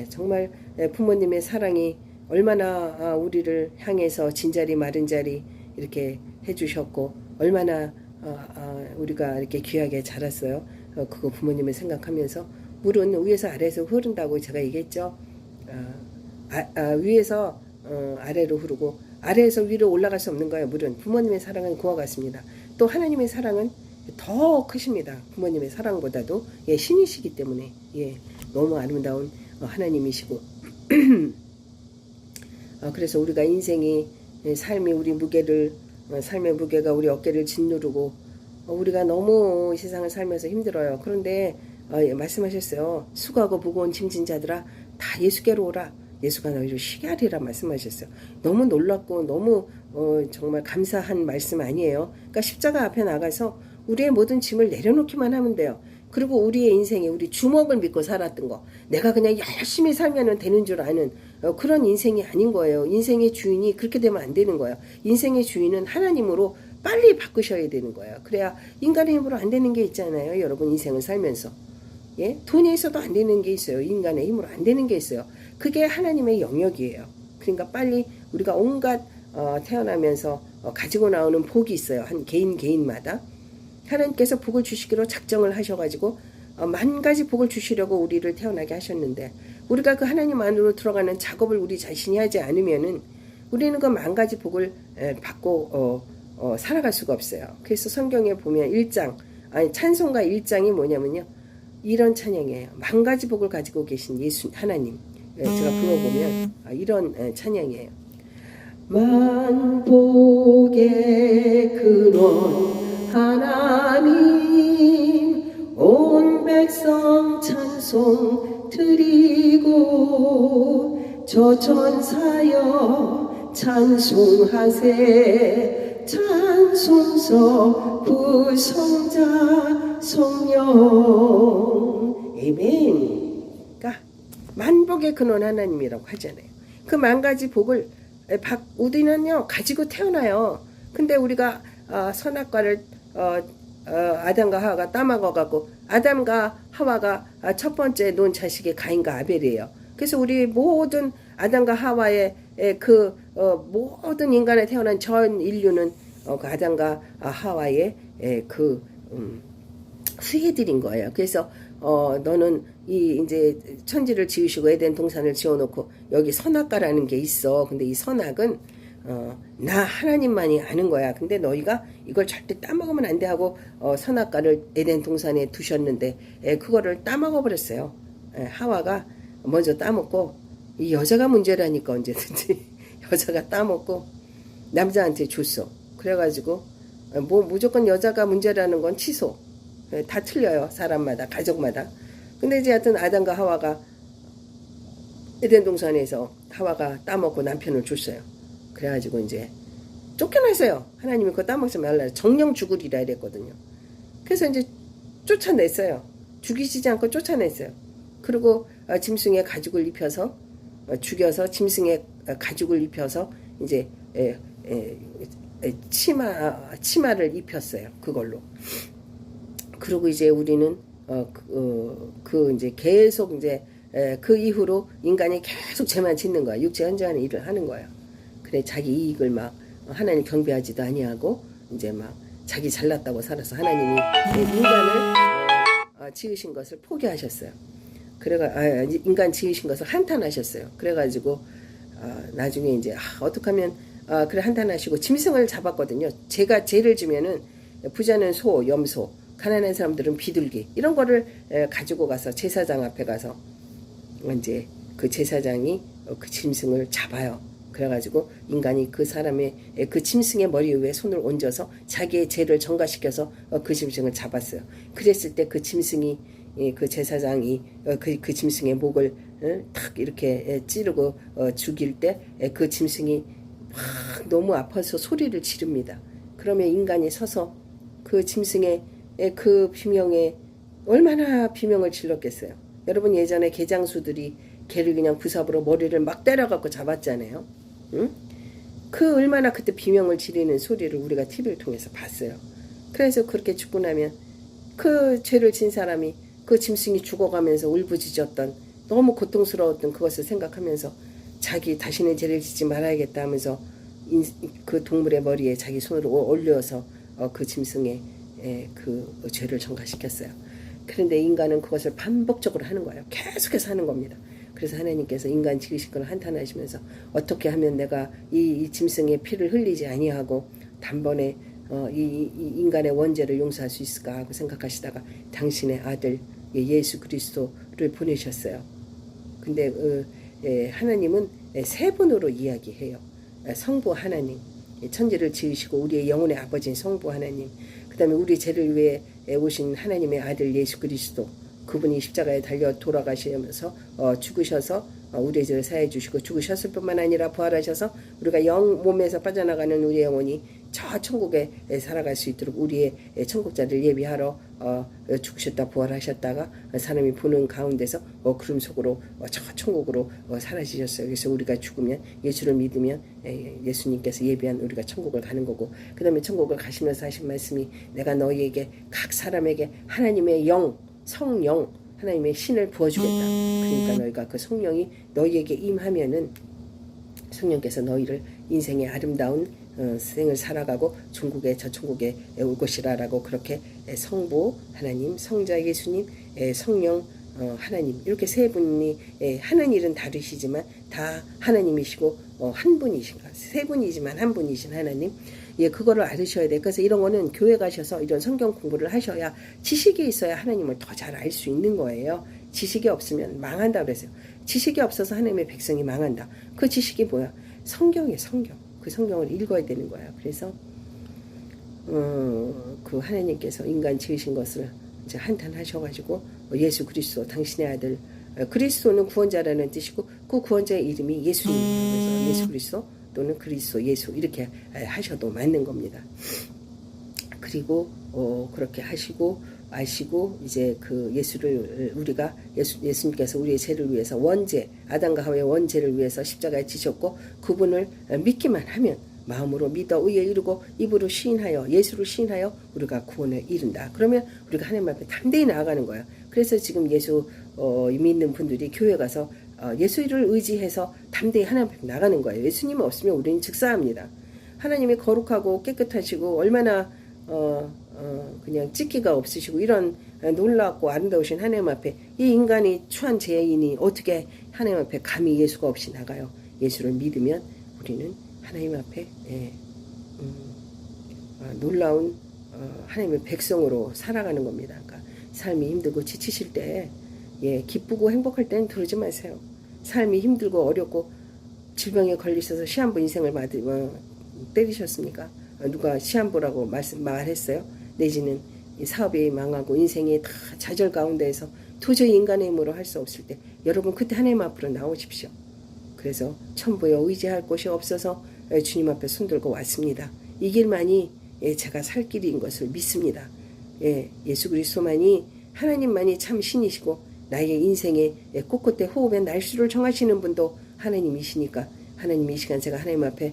정말 부모님의 사랑이 얼마나 우리를 향해서 진자리 마른 자리 이렇게 해주셨고 얼마나 우리가 이렇게 귀하게 자랐어요. 그거 부모님을 생각하면서 물은 위에서 아래에서 흐른다고 제가 얘기했죠. 위에서 아래로 흐르고 아래에서 위로 올라갈 수 없는 거예요. 물은 부모님의 사랑은 그와 같습니다. 또 하나님의 사랑은 더 크십니다. 부모님의 사랑보다도 신이시기 때문에 너무 아름다운 하나님이시고 그래서 우리가 인생이 삶이 우리 무게를 삶의 무게가 우리 어깨를 짓누르고 우리가 너무 이 세상을 살면서 힘들어요. 그런데 말씀하셨어요. 수고하고 무거운 짐진 자들아 다 예수께로 오라. 예수가 너희를 쉬게 하리라 말씀하셨어요. 너무 놀랍고 너무 정말 감사한 말씀 아니에요. 그러니까 십자가 앞에 나가서 우리의 모든 짐을 내려놓기만 하면 돼요. 그리고 우리의 인생에 우리 주먹을 믿고 살았던 거 내가 그냥 열심히 살면 되는 줄 아는 그런 인생이 아닌 거예요. 인생의 주인이 그렇게 되면 안 되는 거예요. 인생의 주인은 하나님으로 빨리 바꾸셔야 되는 거예요. 그래야 인간의 힘으로 안 되는 게 있잖아요. 여러분 인생을 살면서. 예? 돈이 있어도 안 되는 게 있어요. 인간의 힘으로 안 되는 게 있어요. 그게 하나님의 영역이에요. 그러니까 빨리 우리가 온갖 태어나면서 가지고 나오는 복이 있어요. 한 개인마다. 하나님께서 복을 주시기로 작정을 하셔가지고 만 가지 복을 주시려고 우리를 태어나게 하셨는데 우리가 그 하나님 안으로 들어가는 작업을 우리 자신이 하지 않으면은 우리는 그 만 가지 복을 받고 살아갈 수가 없어요. 그래서 성경에 보면 찬송가 1장이 뭐냐면요. 이런 찬양이에요. 만 가지 복을 가지고 계신 예수 하나님. 제가 불러보면 이런 찬양이에요. 만복의 근원 하나님 온 백성 찬송 드리고 저 천사여 찬송하세 찬송서 구성자 성령 아멘. 그러니까 만복의 근원 하나님이라고 하잖아요. 그 만 가지 복을 우리는요 가지고 태어나요. 근데 우리가 선악과를 아담과 하와가 따먹어갖고 아담과 하와가 첫 번째 논 자식이 가인과 아벨이에요. 그래서 우리 모든 아담과 하와의 모든 인간에 태어난 전 인류는 그 아담과 하와의 후예들인 거예요. 그래서 너는 이제 천지를 지으시고 에덴 동산을 지어놓고 여기 선악과라는 게 있어. 근데 이 선악은 나 하나님만이 아는 거야. 근데 너희가 이걸 절대 따먹으면 안 돼 하고 선악과를 에덴 동산에 두셨는데 그거를 따먹어 버렸어요. 하와가 먼저 따먹고 이 여자가 문제라니까 언제든지 여자가 따먹고 남자한테 줬어. 그래가지고 무조건 여자가 문제라는 건 취소. 다 틀려요. 사람마다 가족마다. 근데 이제 하여튼 아담과 하와가 에덴 동산에서 하와가 따먹고 남편을 줬어요. 그래가지고 이제 쫓겨났어요. 하나님이 그거 따먹지 말라. 정령 죽으리라 이랬거든요. 그래서 이제 쫓아냈어요. 죽이시지 않고 쫓아냈어요. 그리고 짐승의 가죽을 입혀서 죽여서 짐승의 가죽을 입혀서 이제 치마를 입혔어요. 그걸로. 그리고 이제 우리는 이제 계속 이제 그 이후로 인간이 계속 죄만 짓는 거야. 육체 현저한 일을 하는 거예요. 그래 자기 이익을 막 하나님 경배하지도 아니하고 이제 막 자기 잘났다고 살아서 하나님이 인간을 지으신 것을 포기하셨어요. 인간 지으신 것을 한탄하셨어요. 그래가지고 나중에 이제 어떻게 하면 그래 한탄하시고 짐승을 잡았거든요. 제가 죄를 지면은 부자는 소, 염소, 가난한 사람들은 비둘기 이런 거를 가지고 가서 제사장 앞에 가서 이제 그 제사장이 그 짐승을 잡아요. 그래가지고 인간이 그 사람의 그 짐승의 머리 위에 손을 얹어서 자기의 죄를 전가시켜서 그 짐승을 잡았어요. 그랬을 때 그 짐승이 그 제사장이 그 짐승의 목을 탁 이렇게 찌르고 죽일 때 그 짐승이 막 너무 아파서 소리를 지릅니다. 그러면 인간이 서서 그 짐승의 그 비명에 얼마나 비명을 질렀겠어요. 여러분 예전에 개장수들이 개를 그냥 부삽으로 머리를 막 때려갖고 잡았잖아요. 응? 그 얼마나 그때 비명을 지르는 소리를 우리가 TV를 통해서 봤어요. 그래서 그렇게 죽고 나면 그 죄를 진 사람이 그 짐승이 죽어가면서 울부짖었던 너무 고통스러웠던 그것을 생각하면서 자기 다시는 죄를 짓지 말아야겠다 하면서 그 동물의 머리에 자기 손으로 올려서 그 짐승의 그 죄를 전가시켰어요. 그런데 인간은 그것을 반복적으로 하는 거예요. 계속해서 하는 겁니다. 그래서 하나님께서 인간 지으신 걸 한탄하시면서 어떻게 하면 내가 이 짐승의 피를 흘리지 아니하고 단번에 이 인간의 원죄를 용서할 수 있을까 하고 생각하시다가 당신의 아들 예수 그리스도를 보내셨어요. 근데 하나님은 세 분으로 이야기해요. 성부 하나님, 천지를 지으시고 우리의 영혼의 아버지인 성부 하나님, 그 다음에 우리 죄를 위해 오신 하나님의 아들 예수 그리스도, 그분이 십자가에 달려 돌아가시면서 죽으셔서 우리의 죄를 사해 주시고 죽으셨을 뿐만 아니라 부활하셔서 우리가 몸에서 빠져나가는 우리의 영혼이 저 천국에 살아갈 수 있도록 우리의 천국자를 예비하러 죽으셨다 부활하셨다가 사람이 보는 가운데서 구름 속으로 저 천국으로 사라지셨어요. 그래서 우리가 죽으면 예수를 믿으면 예수님께서 예비한 우리가 천국을 가는 거고, 그 다음에 천국을 가시면서 하신 말씀이 내가 너희에게 각 사람에게 하나님의 영, 성령, 하나님의 신을 부어주겠다. 그러니까 너희가 그 성령이 너희에게 임하면은 성령께서 너희를 인생의 아름다운 생을 살아가고 천국에 저 천국에 올 것이라라고 그렇게 성부 하나님, 성자 예수님, 성령 하나님 이렇게 세 분이 하는 일은 다르시지만 다 하나님이시고 한 분이신가, 세 분이지만 한 분이신 하나님. 예, 그거를 알으셔야 돼. 그래서 이런 거는 교회 가셔서 이런 성경 공부를 하셔야 지식이 있어야 하나님을 더 잘 알 수 있는 거예요. 지식이 없으면 망한다 그랬어요. 지식이 없어서 하나님의 백성이 망한다. 그 지식이 뭐야? 성경이에요, 성경. 그 성경을 읽어야 되는 거예요. 그래서 그 하나님께서 인간 지으신 것을 이제 한탄하셔가지고 예수 그리스도 당신의 아들, 그리스도는 구원자라는 뜻이고 그 구원자의 이름이 예수님이에요. 그래서 예수 그리스도 또는 그리스도 예수 이렇게 하셔도 맞는 겁니다. 그리고 그렇게 하시고 아시고 이제 그 예수를 우리가 예수님께서 우리의 죄를 위해서 원죄, 아담과 하와의 원죄를 위해서 십자가에 지셨고 그분을 믿기만 하면 마음으로 믿어 의에 이르고 입으로 시인하여 예수를 시인하여 우리가 구원에 이른다. 그러면 우리가 하나님 앞에 담대히 나아가는 거예요. 그래서 지금 예수 믿는 분들이 교회 가서 예수를 의지해서 담대히 하나님 앞에 나가는 거예요. 예수님 없으면 우리는 즉사합니다. 하나님이 거룩하고 깨끗하시고 얼마나 그냥 찢기가 없으시고 이런 놀랍고 아름다우신 하나님 앞에 이 인간이 추한 죄인이 어떻게 하나님 앞에 감히 예수가 없이 나가요. 예수를 믿으면 우리는 하나님 앞에 놀라운 하나님의 백성으로 살아가는 겁니다. 그러니까 삶이 힘들고 지치실 때 기쁘고 행복할 때는 그러지 마세요. 삶이 힘들고 어렵고 질병에 걸리셔서 시한부 인생을 때리셨습니까? 누가 시한부라고 말했어요? 내지는 사업이 망하고 인생이 다 좌절 가운데에서 도저히 인간의 힘으로 할 수 없을 때 여러분 그때 하나님 앞으로 나오십시오. 그래서 천부여 의지할 곳이 없어서 주님 앞에 손들고 왔습니다. 이 길만이 제가 살 길인 것을 믿습니다. 예수 그리스도만이 하나님만이 참 신이시고 나의 인생의 꼿꼿해 호흡의 날수를 정하시는 분도 하나님이시니까 하나님 이 시간 제가 하나님 앞에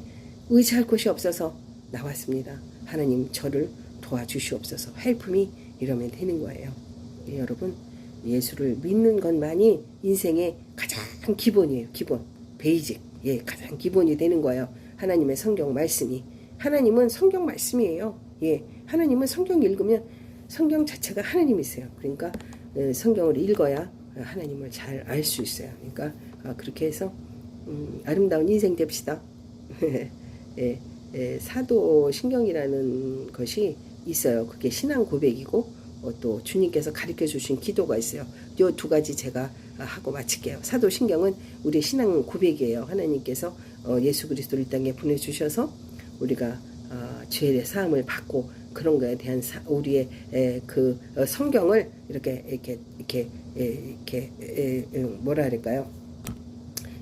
의지할 곳이 없어서 나왔습니다. 하나님 저를 도와주시옵소서. 헬프미 이러면 되는 거예요. 여러분 예수를 믿는 것만이 인생의 가장 기본이에요. 기본 베이직 가장 기본이 되는 거예요. 하나님의 성경 말씀이 하나님은 성경 말씀이에요. 하나님은 성경 읽으면 성경 자체가 하나님이세요. 그러니까 성경을 읽어야 하나님을 잘 알 수 있어요. 그러니까 그렇게 해서 아름다운 인생 됩시다. 사도신경이라는 것이 있어요. 그게 신앙 고백이고 또 주님께서 가르쳐 주신 기도가 있어요. 이 두 가지 제가 하고 마칠게요. 사도신경은 우리의 신앙 고백이에요. 하나님께서 예수 그리스도를 이 땅에 보내주셔서 우리가 죄의 사함을 받고 그런 거에 대한 우리의 그 성경을 이렇게 뭐라 그럴까요?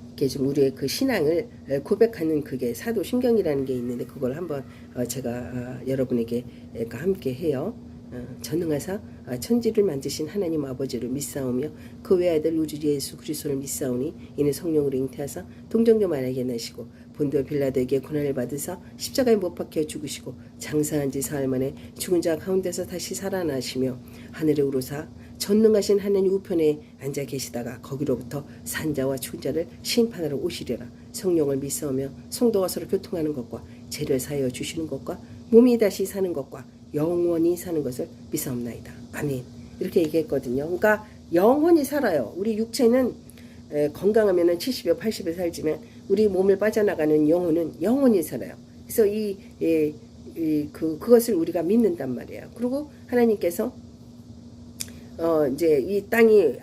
이렇게 좀 우리의 그 신앙을 고백하는 그게 사도신경이라는 게 있는데 그걸 한번 제가 여러분에게 함께 해요. 전능하사 천지를 만드신 하나님 아버지를 믿사오며 그 외아들 우주 예수 그리스도를 믿사오니 이는 성령으로 잉태하사 동정녀 마리아에게 나시고 본디오 빌라도에게 고난을 받으사 십자가에 못 박혀 죽으시고 장사한 지 사흘 만에 죽은 자 가운데서 다시 살아나시며 하늘에 오르사 전능하신 하나님 우편에 앉아 계시다가 거기로부터 산자와 죽은 자를 심판하러 오시리라. 성령을 믿사오며 성도와 서로 교통하는 것과 죄를 사하여 주시는 것과 몸이 다시 사는 것과 영원히 사는 것을 믿사옵나이다. 아멘. 이렇게 얘기했거든요. 그러니까 영원히 살아요. 우리 육체는 건강하면 70여 80에 살지만 우리 몸을 빠져나가는 영혼은 영원히 살아요. 그래서 그것을 우리가 믿는단 말이에요. 그리고 하나님께서 이제 이 땅이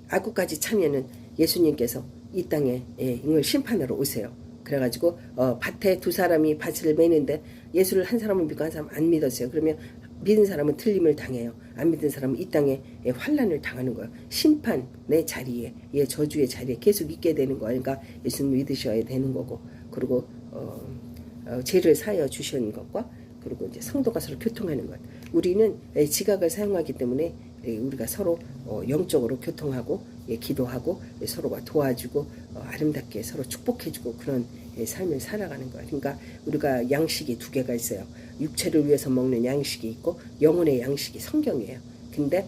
악구까지 차면은 예수님께서 이 땅에 이걸 심판하러 오세요. 그래가지고 밭에 두 사람이 밭을 매는데 예수를 한 사람은 믿고 한 사람은 안 믿었어요. 그러면 믿은 사람은 틀림을 당해요. 안 믿은 사람은 이 땅에 환난을 당하는 거예요. 심판의 자리에 저주의 자리에 계속 있게 되는 거예요. 그러니까 예수님 믿으셔야 되는 거고 그리고 죄를 사하여 주시는 것과 그리고 이제 성도가 서로 교통하는 것. 우리는 지각을 사용하기 때문에 우리가 서로 영적으로 교통하고 기도하고 서로가 도와주고 아름답게 서로 축복해주고 그런 삶을 살아가는 거예요. 그러니까 우리가 양식이 두 개가 있어요. 육체를 위해서 먹는 양식이 있고 영혼의 양식이 성경이에요. 근데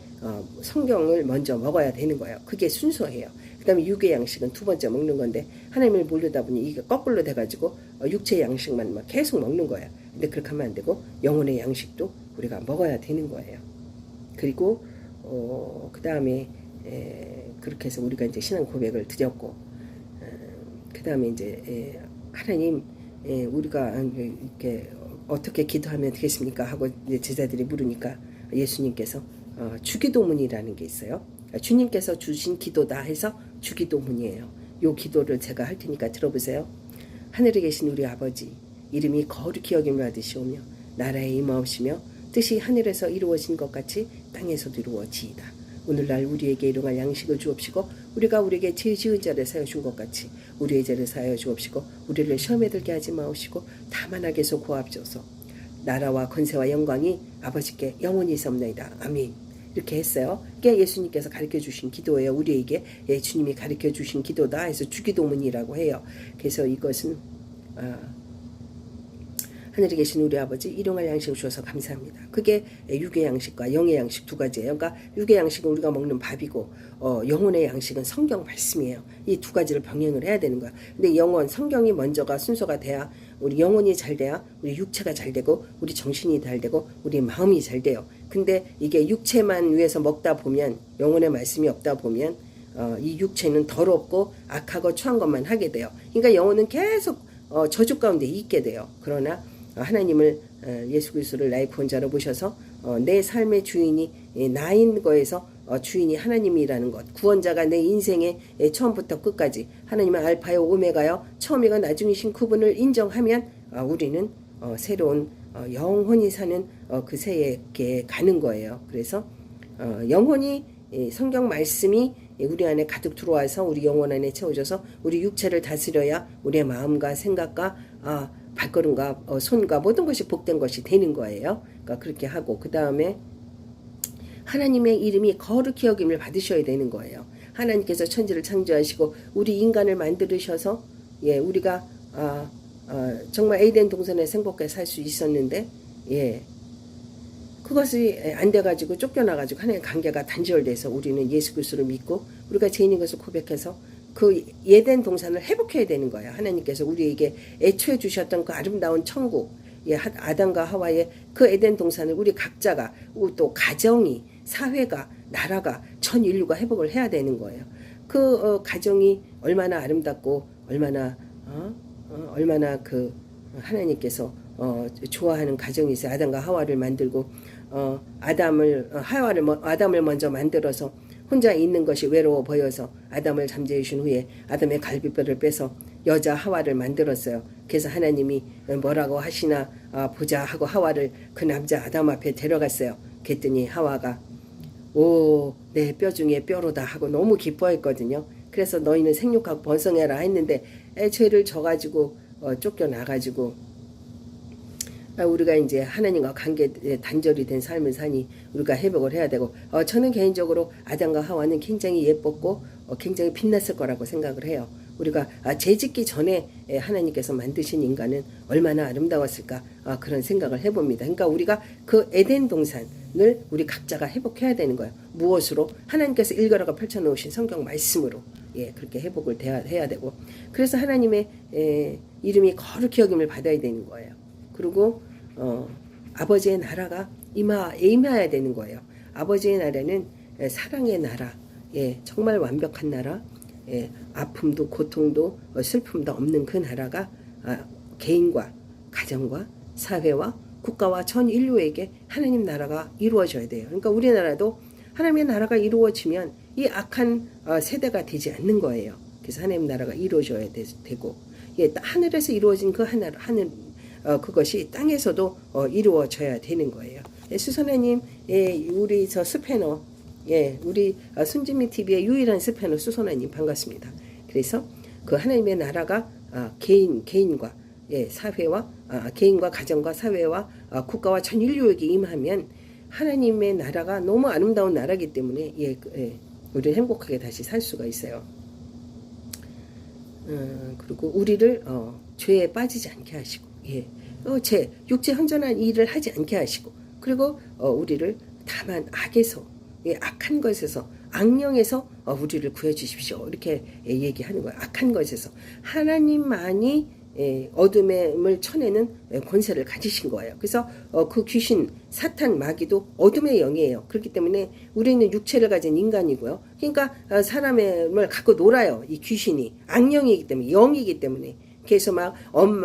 성경을 먼저 먹어야 되는 거예요. 그게 순서예요. 그 다음에 육의 양식은 두 번째 먹는 건데 하나님을 모르다 보니 이게 거꾸로 돼가지고 육체의 양식만 막 계속 먹는 거예요. 근데 그렇게 하면 안 되고 영혼의 양식도 우리가 먹어야 되는 거예요. 그리고 그 다음에 그렇게 해서 우리가 이제 신앙 고백을 드렸고 그 다음에 이제 하나님 우리가 이렇게 어떻게 기도하면 되겠습니까 하고 이제 제자들이 물으니까 예수님께서 주기도문이라는 게 있어요. 주님께서 주신 기도다 해서 주기도문이에요. 요 기도를 제가 할 테니까 들어보세요. 하늘에 계신 우리 아버지 이름이 거룩히 여김을 받으시오며 나라에 임하옵시며 뜻이 하늘에서 이루어진 것 같이 땅에서도 이루어지이다. 오늘날 우리에게 일용할 양식을 주옵시고 우리가 우리에게 죄 지은 자를 사여 준 것 같이 우리의 죄를 사여 주옵시고 우리를 시험에 들게 하지 마옵시고 다만 악에서 구하옵소서. 나라와 권세와 영광이 아버지께 영원히 있사옵나이다. 아멘. 이렇게 했어요. 이게 예수님께서 가르쳐 주신 기도예요. 우리에게 주님이 가르쳐 주신 기도다 해서 주기도문이라고 해요. 그래서 이것은 하늘에 계신 우리 아버지 일용할 양식을 주셔서 감사합니다. 그게 육의 양식과 영의 양식 두 가지예요. 그러니까 육의 양식은 우리가 먹는 밥이고 영혼의 양식은 성경 말씀이에요. 이 두 가지를 병행을 해야 되는 거야. 근데 성경이 먼저가 순서가 돼야 우리 영혼이 잘 돼야 우리 육체가 잘 되고 우리 정신이 잘 되고 우리 마음이 잘 돼요. 근데 이게 육체만 위해서 먹다 보면 영혼의 말씀이 없다 보면 이 육체는 더럽고 악하고 추한 것만 하게 돼요. 그러니까 영혼은 계속 저주 가운데 있게 돼요. 그러나 하나님을 예수 그리스도를 나의 구원자로 모셔서 내 삶의 주인이 나인 거에서 주인이 하나님이라는 것, 구원자가 내 인생의 처음부터 끝까지 하나님은 알파요 오메가요 처음이고 나중이신 그분을 인정하면 우리는 새로운 영혼이 사는 그 새에 가는 거예요. 그래서 영혼이 성경 말씀이 우리 안에 가득 들어와서 우리 영혼 안에 채워져서 우리 육체를 다스려야 우리의 마음과 생각과 발걸음과 손과 모든 것이 복된 것이 되는 거예요. 그러니까 그렇게 하고 그 다음에 하나님의 이름이 거룩히 여김을 받으셔야 되는 거예요. 하나님께서 천지를 창조하시고 우리 인간을 만드셔서 우리가 정말 에덴 동산에 행복하게 살 수 있었는데 그것이 안 돼가지고 쫓겨나가지고 하나님의 관계가 단절돼서 우리는 예수 그리스도를 믿고 우리가 죄인인 것을 고백해서 그 에덴 동산을 회복해야 되는 거예요. 하나님께서 우리에게 애초에 주셨던 그 아름다운 천국, 아담과 하와의 그 에덴 동산을 우리 각자가 또 가정이 사회가 나라가 전 인류가 회복을 해야 되는 거예요. 그 가정이 얼마나 아름답고 얼마나 그 하나님께서 좋아하는 가정이 있어요. 아담과 하와를 만들고 아담을 먼저 만들어서 혼자 있는 것이 외로워 보여서 아담을 잠재우신 후에 아담의 갈비뼈를 빼서 여자 하와를 만들었어요. 그래서 하나님이 뭐라고 하시나 보자 하고 하와를 그 남자 아담 앞에 데려갔어요. 그랬더니 하와가 내 뼈 중에 뼈로다 하고 너무 기뻐했거든요. 그래서 너희는 생육하고 번성해라 했는데 죄를 져가지고 쫓겨나가지고 우리가 이제 하나님과 관계 단절이 된 삶을 사니 우리가 회복을 해야 되고 저는 개인적으로 아담과 하와는 굉장히 예뻤고 굉장히 빛났을 거라고 생각을 해요. 우리가 죄짓기 전에 하나님께서 만드신 인간은 얼마나 아름다웠을까 그런 생각을 해봅니다. 그러니까 우리가 그 에덴 동산을 우리 각자가 회복해야 되는 거예요. 무엇으로? 하나님께서 일가라가 펼쳐놓으신 성경 말씀으로 그렇게 회복을 해야 되고 그래서 하나님의 이름이 거룩히 여김을 받아야 되는 거예요. 그리고 아버지의 나라가 임해야 되는 거예요. 아버지의 나라는 사랑의 나라, 정말 완벽한 나라, 아픔도 고통도 슬픔도 없는 그 나라가 개인과 가정과 사회와 국가와 전 인류에게 하나님 나라가 이루어져야 돼요. 그러니까 우리나라도 하나님의 나라가 이루어지면 이 악한 세대가 되지 않는 거예요. 그래서 하나님 나라가 이루어져야 되고 하늘에서 이루어진 그 하늘 그것이 땅에서도 이루어져야 되는 거예요. 수선아님, 우리 저 스패너, 우리 순진미 TV의 유일한 스패너 수선아님 반갑습니다. 그래서 그 하나님의 나라가 개인과 예, 사회와 개인과 가정과 사회와 국가와 전 인류에게 임하면 하나님의 나라가 너무 아름다운 나라이기 때문에 우리는 행복하게 다시 살 수가 있어요. 그리고 우리를 죄에 빠지지 않게 하시고, 육체 헌전한 일을 하지 않게 하시고, 그리고 우리를 다만 악에서, 악한 것에서, 악령에서 우리를 구해주십시오. 이렇게 얘기하는 거예요. 악한 것에서 하나님만이 어둠을 쳐내는 권세를 가지신 거예요. 그래서 그 귀신, 사탄, 마귀도 어둠의 영이에요. 그렇기 때문에 우리는 육체를 가진 인간이고요. 그러니까 사람을 갖고 놀아요. 이 귀신이 악령이기 때문에, 영이기 때문에. 그래서 막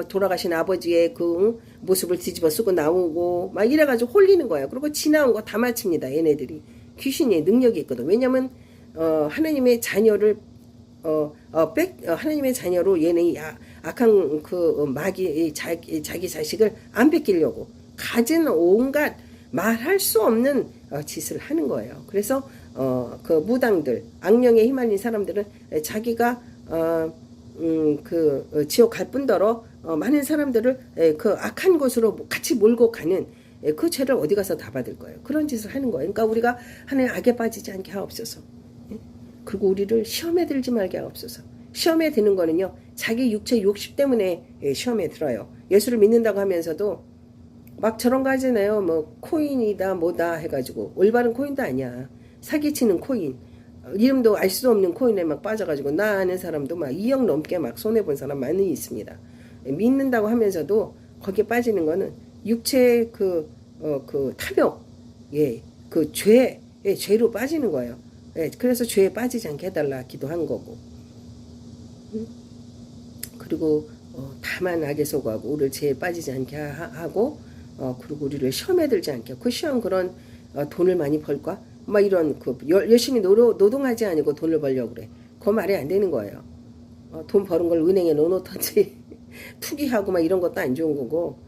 돌아가신 아버지의 그 모습을 뒤집어 쓰고 나오고 막 이래가지고 홀리는 거예요. 그리고 지나온 거 다 맞춥니다. 얘네들이. 귀신의 능력이 있거든. 왜냐면 하나님의 자녀를 하나님의 자녀로 얘네 악한 그 마귀 자기 자식을 안 뺏기려고 가진 온갖 말할 수 없는 짓을 하는 거예요. 그래서 그 무당들, 악령에 휘말린 사람들은 자기가 지옥 갈 뿐더러 많은 사람들을 그 악한 곳으로 같이 몰고 가는 그 죄를 어디 가서 다 받을 거예요. 그런 짓을 하는 거예요. 그러니까 우리가 하나님 악에 빠지지 않게 하옵소서. 그리고 우리를 시험에 들지 말게 하옵소서. 시험에 드는 거는요, 자기 육체 욕심 때문에 시험에 들어요. 예수를 믿는다고 하면서도 막 저런 거 하잖아요. 뭐 코인이다 뭐다 해가지고 올바른 코인도 아니야. 사기치는 코인, 이름도 알 수 없는 코인에 막 빠져가지고 나 아는 사람도 막 2억 넘게 막 손해본 사람 많이 있습니다. 믿는다고 하면서도 거기에 빠지는 거는 육체의 그 탐욕, 그 죄로 빠지는 거예요. 그래서 죄에 빠지지 않게 해달라 기도한 거고. 그리고 다만 악에 속하고 우리를 죄에 빠지지 않게 하고, 그리고 우리를 시험에 들지 않게. 그 시험 그런 돈을 많이 벌까? 막 이런 열심히 노동하지 않고 돈을 벌려고 그래. 그거 말이 안 되는 거예요. 돈 버는 걸 은행에 넣어놓던지 투기하고 막 이런 것도 안 좋은 거고.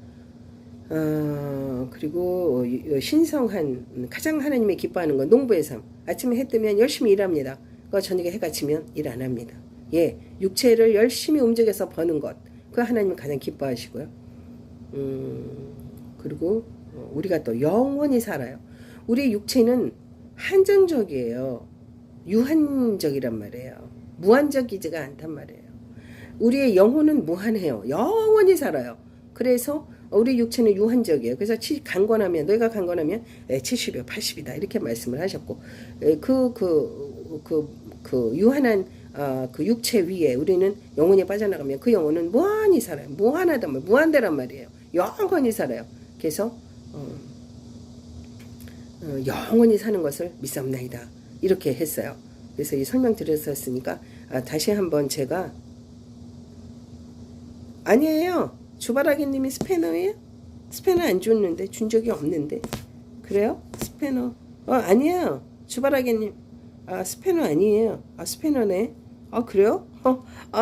그리고 신성한 가장 하나님이 기뻐하는 건 농부의 삶. 아침에 해 뜨면 열심히 일합니다. 저녁에 해가 지면 일 안 합니다. 육체를 열심히 움직여서 버는 것, 그 하나님은 가장 기뻐하시고요. 그리고 우리가 또 영원히 살아요. 우리 육체는 한정적이에요. 유한적이란 말이에요. 무한적이지가 않단 말이에요. 우리의 영혼은 무한해요. 영원히 살아요. 그래서 우리 육체는 유한적이에요. 그래서 강건하면, 너희가 강건하면 70이요 80이다 이렇게 말씀을 하셨고, 그 유한한 그 육체 위에 우리는 영혼이 빠져나가면 그 영혼은 무한히 살아요. 무한하단 말, 무한대란 말이에요. 영원히 살아요. 그래서 영원히 사는 것을 믿사옵나이다 이렇게 했어요. 그래서 이 설명 드렸었으니까 다시 한번 제가, 아니에요. 주바라기님이 스패너예요? 스패너 안 줬는데, 준 적이 없는데. 그래요? 스패너. 아니에요. 주바라기님. 스패너 아니에요. 스패너네. 그래요?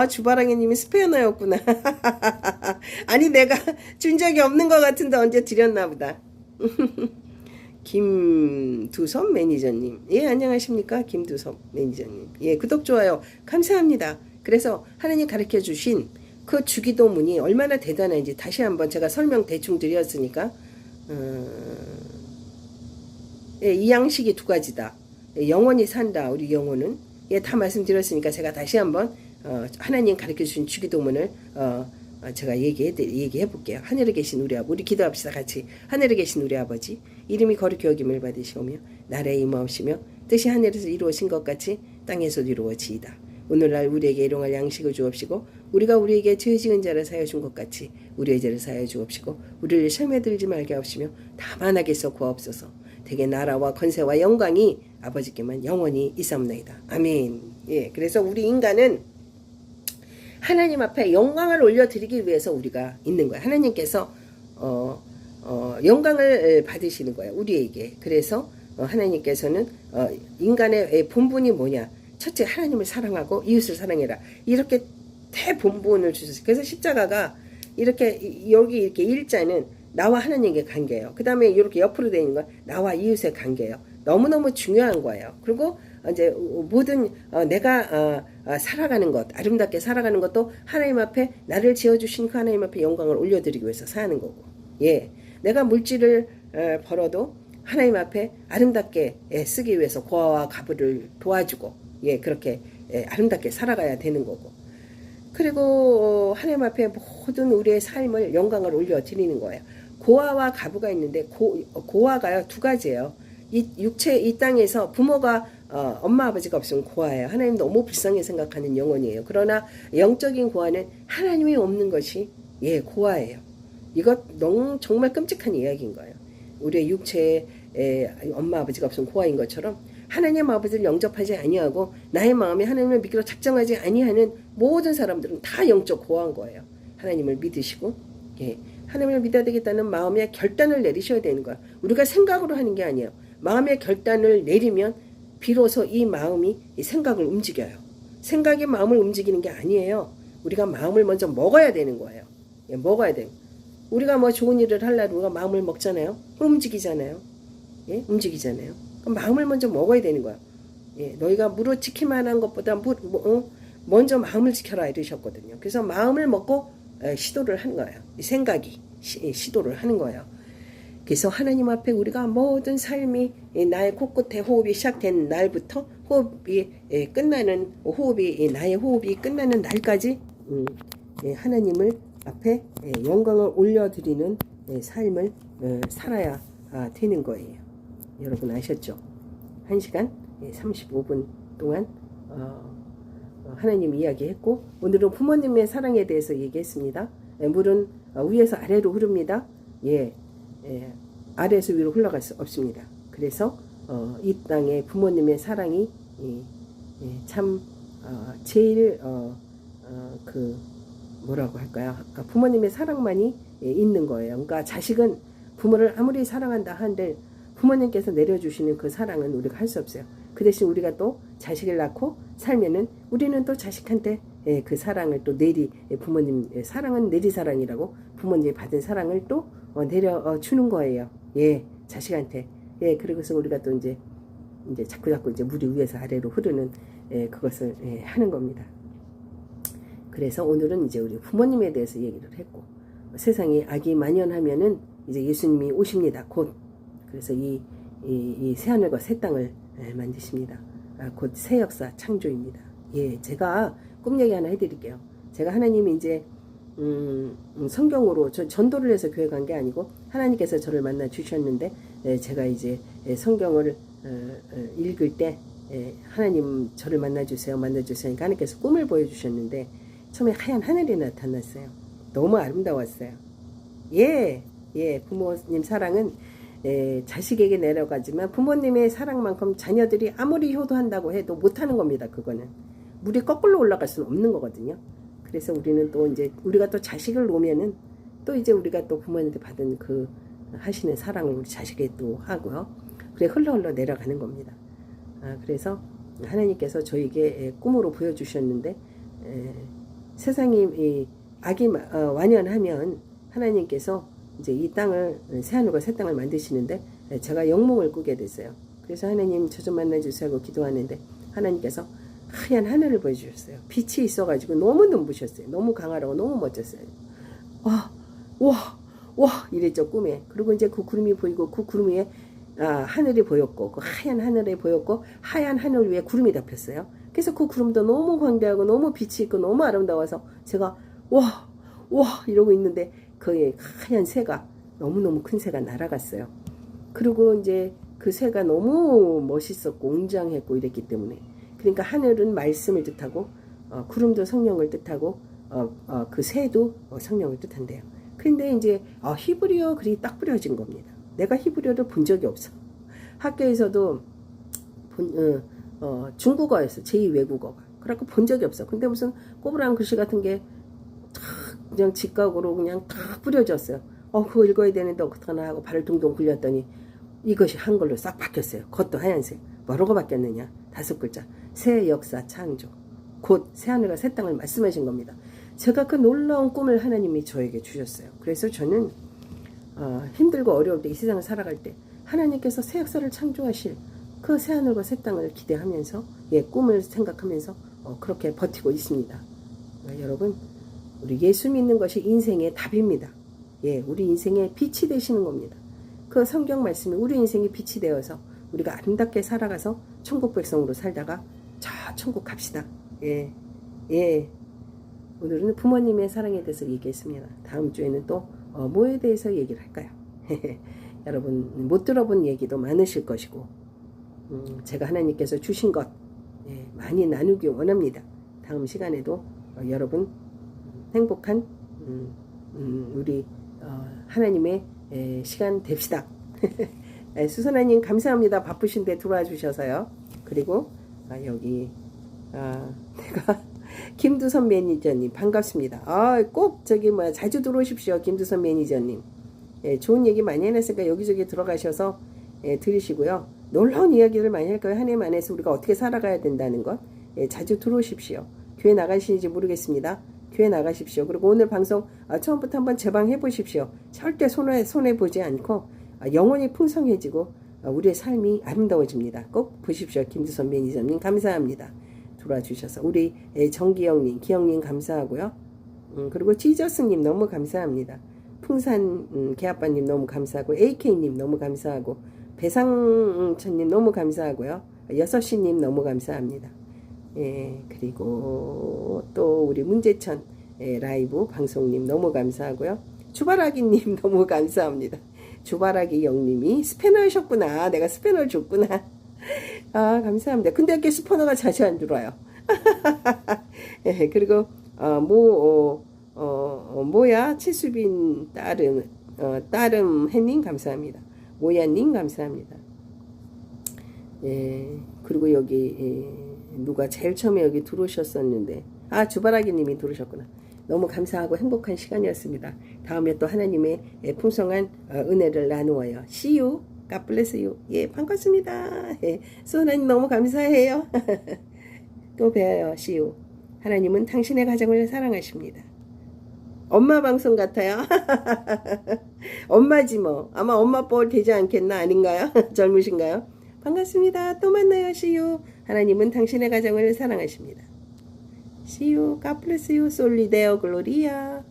주바라기님이 스패너였구나. 아니, 내가 준 적이 없는 것 같은데 언제 드렸나 보다. 김두섭 매니저님. 안녕하십니까? 김두섭 매니저님. 구독, 좋아요. 감사합니다. 그래서 하나님 가르쳐 주신 그 주기도문이 얼마나 대단한지 다시 한번 제가 설명 대충 드렸으니까, 이 양식이 두 가지다. 영원히 산다, 우리 영혼은. 다 말씀드렸으니까 제가 다시 한번 하나님 가르쳐 주신 주기도문을 제가 얘기해 볼게요. 하늘에 계신 우리 아버지, 우리 기도합시다 같이. 하늘에 계신 우리 아버지, 이름이 거룩히 여김을 받으시오며 나라에 임하옵시며 뜻이 하늘에서 이루어진 것 같이 땅에서도 이루어지이다. 오늘날 우리에게 일용할 양식을 주옵시고 우리가 우리에게 죄 지은 자를 사하여 준 것 같이 우리의 죄를 사하여 주옵시고 우리를 시험에 들지 말게 하옵시며 다만 악에서 구하옵소서. 대개 나라와 권세와 영광이 아버지께만 영원히 있사옵나이다. 아멘. 그래서 우리 인간은 하나님 앞에 영광을 올려드리기 위해서 우리가 있는 거야. 하나님께서 영광을 받으시는 거야, 우리에게. 그래서 하나님께서는 인간의 본분이 뭐냐? 첫째, 하나님을 사랑하고 이웃을 사랑해라. 이렇게 대본분을 주셨어요. 그래서 십자가가 여기 이렇게 일자는 나와 하나님의 관계예요. 그 다음에 이렇게 옆으로 되어 있는 건 나와 이웃의 관계예요. 너무너무 중요한 거예요. 그리고 이제 모든 내가 살아가는 것, 아름답게 살아가는 것도 하나님 앞에 나를 지어주신 그 하나님 앞에 영광을 올려드리기 위해서 사는 거고, 예, 내가 물질을 벌어도 하나님 앞에 아름답게 쓰기 위해서 고아와 가부를 도와주고, 예, 그렇게 아름답게 살아가야 되는 거고, 그리고 하나님 앞에 모든 우리의 삶을 영광을 올려드리는 거예요. 고아와 가부가 있는데 고아가요 두 가지예요. 이 육체 이 땅에서 부모가 엄마 아버지가 없으면 고아예요. 하나님 너무 불쌍히 생각하는 영혼이에요. 그러나 영적인 고아는 하나님이 없는 것이 예 고아예요. 이것 너무 정말 끔찍한 이야기인 거예요. 우리의 육체에 엄마 아버지가 없으면 고아인 것처럼 하나님 아버지를 영접하지 아니하고 나의 마음에 하나님을 믿기로 작정하지 아니하는 모든 사람들은 다 영적 고아인 거예요. 하나님을 믿으시고 예, 하나님을 믿어야 되겠다는 마음의 결단을 내리셔야 되는 거야. 우리가 생각으로 하는 게 아니에요. 마음의 결단을 내리면 비로소 이 마음이 이 생각을 움직여요. 생각이 마음을 움직이는 게 아니에요. 우리가 마음을 먼저 먹어야 되는 거예요. 예, 먹어야 돼요. 우리가 뭐 좋은 일을 하려고 우리가 마음을 먹잖아요. 움직이잖아요. 예, 움직이잖아요. 그럼 마음을 먼저 먹어야 되는 거야. 예, 너희가 무릇 지키만 한 것보다 먼저 마음을 지켜라 이러셨거든요. 그래서 마음을 먹고 시도를 하는 거예요. 생각이 시도를 하는 거예요. 그래서 하나님 앞에 우리가 모든 삶이 나의 코끝에 호흡이 시작된 날부터 호흡이 끝나는 호흡이 나의 호흡이 끝나는 날까지 하나님을 앞에 영광을 올려드리는 삶을 살아야 되는 거예요. 여러분 아셨죠? 1시간 35분 동안 하나님 이야기했고 오늘은 부모님의 사랑에 대해서 얘기했습니다. 물은 위에서 아래로 흐릅니다. 예, 아래에서 위로 흘러갈 수 없습니다. 그래서 이 땅에 부모님의 사랑이 참 제일 그 뭐라고 할까요? 부모님의 사랑만이 있는 거예요. 그러니까 자식은 부모를 아무리 사랑한다 한들 부모님께서 내려주시는 그 사랑은 우리가 할 수 없어요. 그 대신 우리가 또 자식을 낳고 살면은 우리는 또 자식한테 그 사랑을 또 부모님 사랑은 내리사랑이라고 부모님이 받은 사랑을 또 내려주는 거예요. 예, 자식한테. 예, 그래서 우리가 또 이제 자꾸 이제 물이 위에서 아래로 흐르는 그것을 하는 겁니다. 그래서 오늘은 이제 우리 부모님에 대해서 얘기를 했고 세상에 악이 만연하면은 이제 예수님이 오십니다. 곧. 그래서 이 새하늘과 새 땅을 만드십니다. 곧 새 역사 창조입니다. 예, 제가 꿈 얘기 하나 해드릴게요. 제가 하나님이 이제 성경으로 전도를 해서 교회 간 게 아니고 하나님께서 저를 만나 주셨는데 제가 이제 성경을 읽을 때 하나님 저를 만나 주세요. 그러니까 하나님께서 꿈을 보여주셨는데 처음에 하얀 하늘이 나타났어요. 너무 아름다웠어요. 예, 부모님 사랑은 자식에게 내려가지만 부모님의 사랑만큼 자녀들이 아무리 효도한다고 해도 못하는 겁니다. 그거는 물이 거꾸로 올라갈 수는 없는 거거든요. 그래서 우리는 또 이제 우리가 또 자식을 놓으면은 또 이제 우리가 또 부모님한테 받은 그 하시는 사랑을 우리 자식에 또 하고요. 그래 흘러 내려가는 겁니다. 그래서 하나님께서 저에게 꿈으로 보여주셨는데 세상이 악이 완연하면 하나님께서 이제 이 땅을 새하늘과 새 땅을 만드시는데 제가 영몽을 꾸게 됐어요. 그래서 하나님 저 좀 만나주세요 하고 기도하는데 하나님께서 하얀 하늘을 보여주셨어요. 빛이 있어가지고 너무 눈부셨어요. 너무 강하고 너무 멋졌어요. 와 이랬죠 꿈에. 그리고 이제 그 구름이 보이고 그 구름 위에 하늘이 보였고 그 하얀 하늘이 보였고 하얀 하늘 위에 구름이 덮였어요. 그래서 그 구름도 너무 광대하고 너무 빛이 있고 너무 아름다워서 제가 와 이러고 있는데 그 하얀 새가 너무너무 큰 새가 날아갔어요. 그리고 이제 그 새가 너무 멋있었고 웅장했고 이랬기 때문에 그러니까 하늘은 말씀을 뜻하고 구름도 성령을 뜻하고 그 새도 성령을 뜻한대요. 근데 이제 히브리어 글이 딱 뿌려진 겁니다. 내가 히브리어를 본 적이 없어. 학교에서도 중국어였어. 제2외국어가. 그래갖고 본 적이 없어. 근데 무슨 꼬부랑 글씨 같은 게 그냥 직각으로 그냥 다 뿌려졌어요. 그거 읽어야 되는데 어떡하나 하고 발을 둥둥 굴렸더니 이것이 한글로 싹 바뀌었어요. 그것도 하얀색. 뭐라고 바뀌었느냐? 5글자. 새 역사 창조. 곧 새하늘과 새 땅을 말씀하신 겁니다. 제가 그 놀라운 꿈을 하나님이 저에게 주셨어요. 그래서 저는 힘들고 어려울 때 이 세상을 살아갈 때 하나님께서 새 역사를 창조하실 그 새하늘과 새 땅을 기대하면서 꿈을 생각하면서 그렇게 버티고 있습니다. 여러분, 우리 예수 믿는 것이 인생의 답입니다. 우리 인생의 빛이 되시는 겁니다. 그 성경 말씀이 우리 인생의 빛이 되어서 우리가 아름답게 살아가서 천국 백성으로 살다가 저 천국 갑시다. 오늘은 부모님의 사랑에 대해서 얘기했습니다. 다음 주에는 또 뭐에 대해서 얘기를 할까요? 여러분 못 들어본 얘기도 많으실 것이고 제가 하나님께서 주신 것 많이 나누기 원합니다. 다음 시간에도 여러분 행복한 우리 하나님의 시간 됩시다. 수선아님 감사합니다. 바쁘신데 들어와 주셔서요. 그리고 여기 내가 김두선 매니저님 반갑습니다. 꼭 자주 들어오십시오. 김두선 매니저님. 좋은 얘기 많이 해놨으니까 여기저기 들어가셔서 들으시고요. 놀라운 이야기를 많이 할 거예요. 한 해만 해서 우리가 어떻게 살아가야 된다는 것. 자주 들어오십시오. 교회 나가시는지 모르겠습니다. 교회 나가십시오. 그리고 오늘 방송 처음부터 한번 재방해 보십시오. 절대 손해보지 않고 영혼이 풍성해지고 우리의 삶이 아름다워집니다. 꼭 보십시오. 김두선 매니저님 감사합니다. 들어와 주셔서 우리 정기영님, 기영님 감사하고요. 그리고 지저스님 너무 감사합니다. 풍산 개아빠님 너무 감사하고 AK님 너무 감사하고 배상천님 너무 감사하고요. 6시님 너무 감사합니다. 그리고 또 우리 문재천 라이브 방송님 너무 감사하고요. 주바라기님 너무 감사합니다. 주바라기 영님이 스패너 하셨구나. 내가 스패너를 줬구나. 감사합니다. 근데 이렇게 스패너가 자주 안 들어와요. 그리고 모야 최수빈 따름 햇님 감사합니다. 모야님 감사합니다. 그리고 여기 누가 제일 처음에 여기 들어오셨었는데 주바라기님이 들어오셨구나. 너무 감사하고 행복한 시간이었습니다. 다음에 또 하나님의 풍성한 은혜를 나누어요. See you. God bless you. 반갑습니다. 수원아님 너무 감사해요. 또 봬요. See you. 하나님은 당신의 가정을 사랑하십니다. 엄마 방송 같아요. 엄마지 뭐. 아마 엄마 뻘 되지 않겠나 아닌가요? 젊으신가요? 반갑습니다. 또 만나요. See you. 하나님은 당신의 가정을 사랑하십니다. See you. God bless you. Solideo Gloria.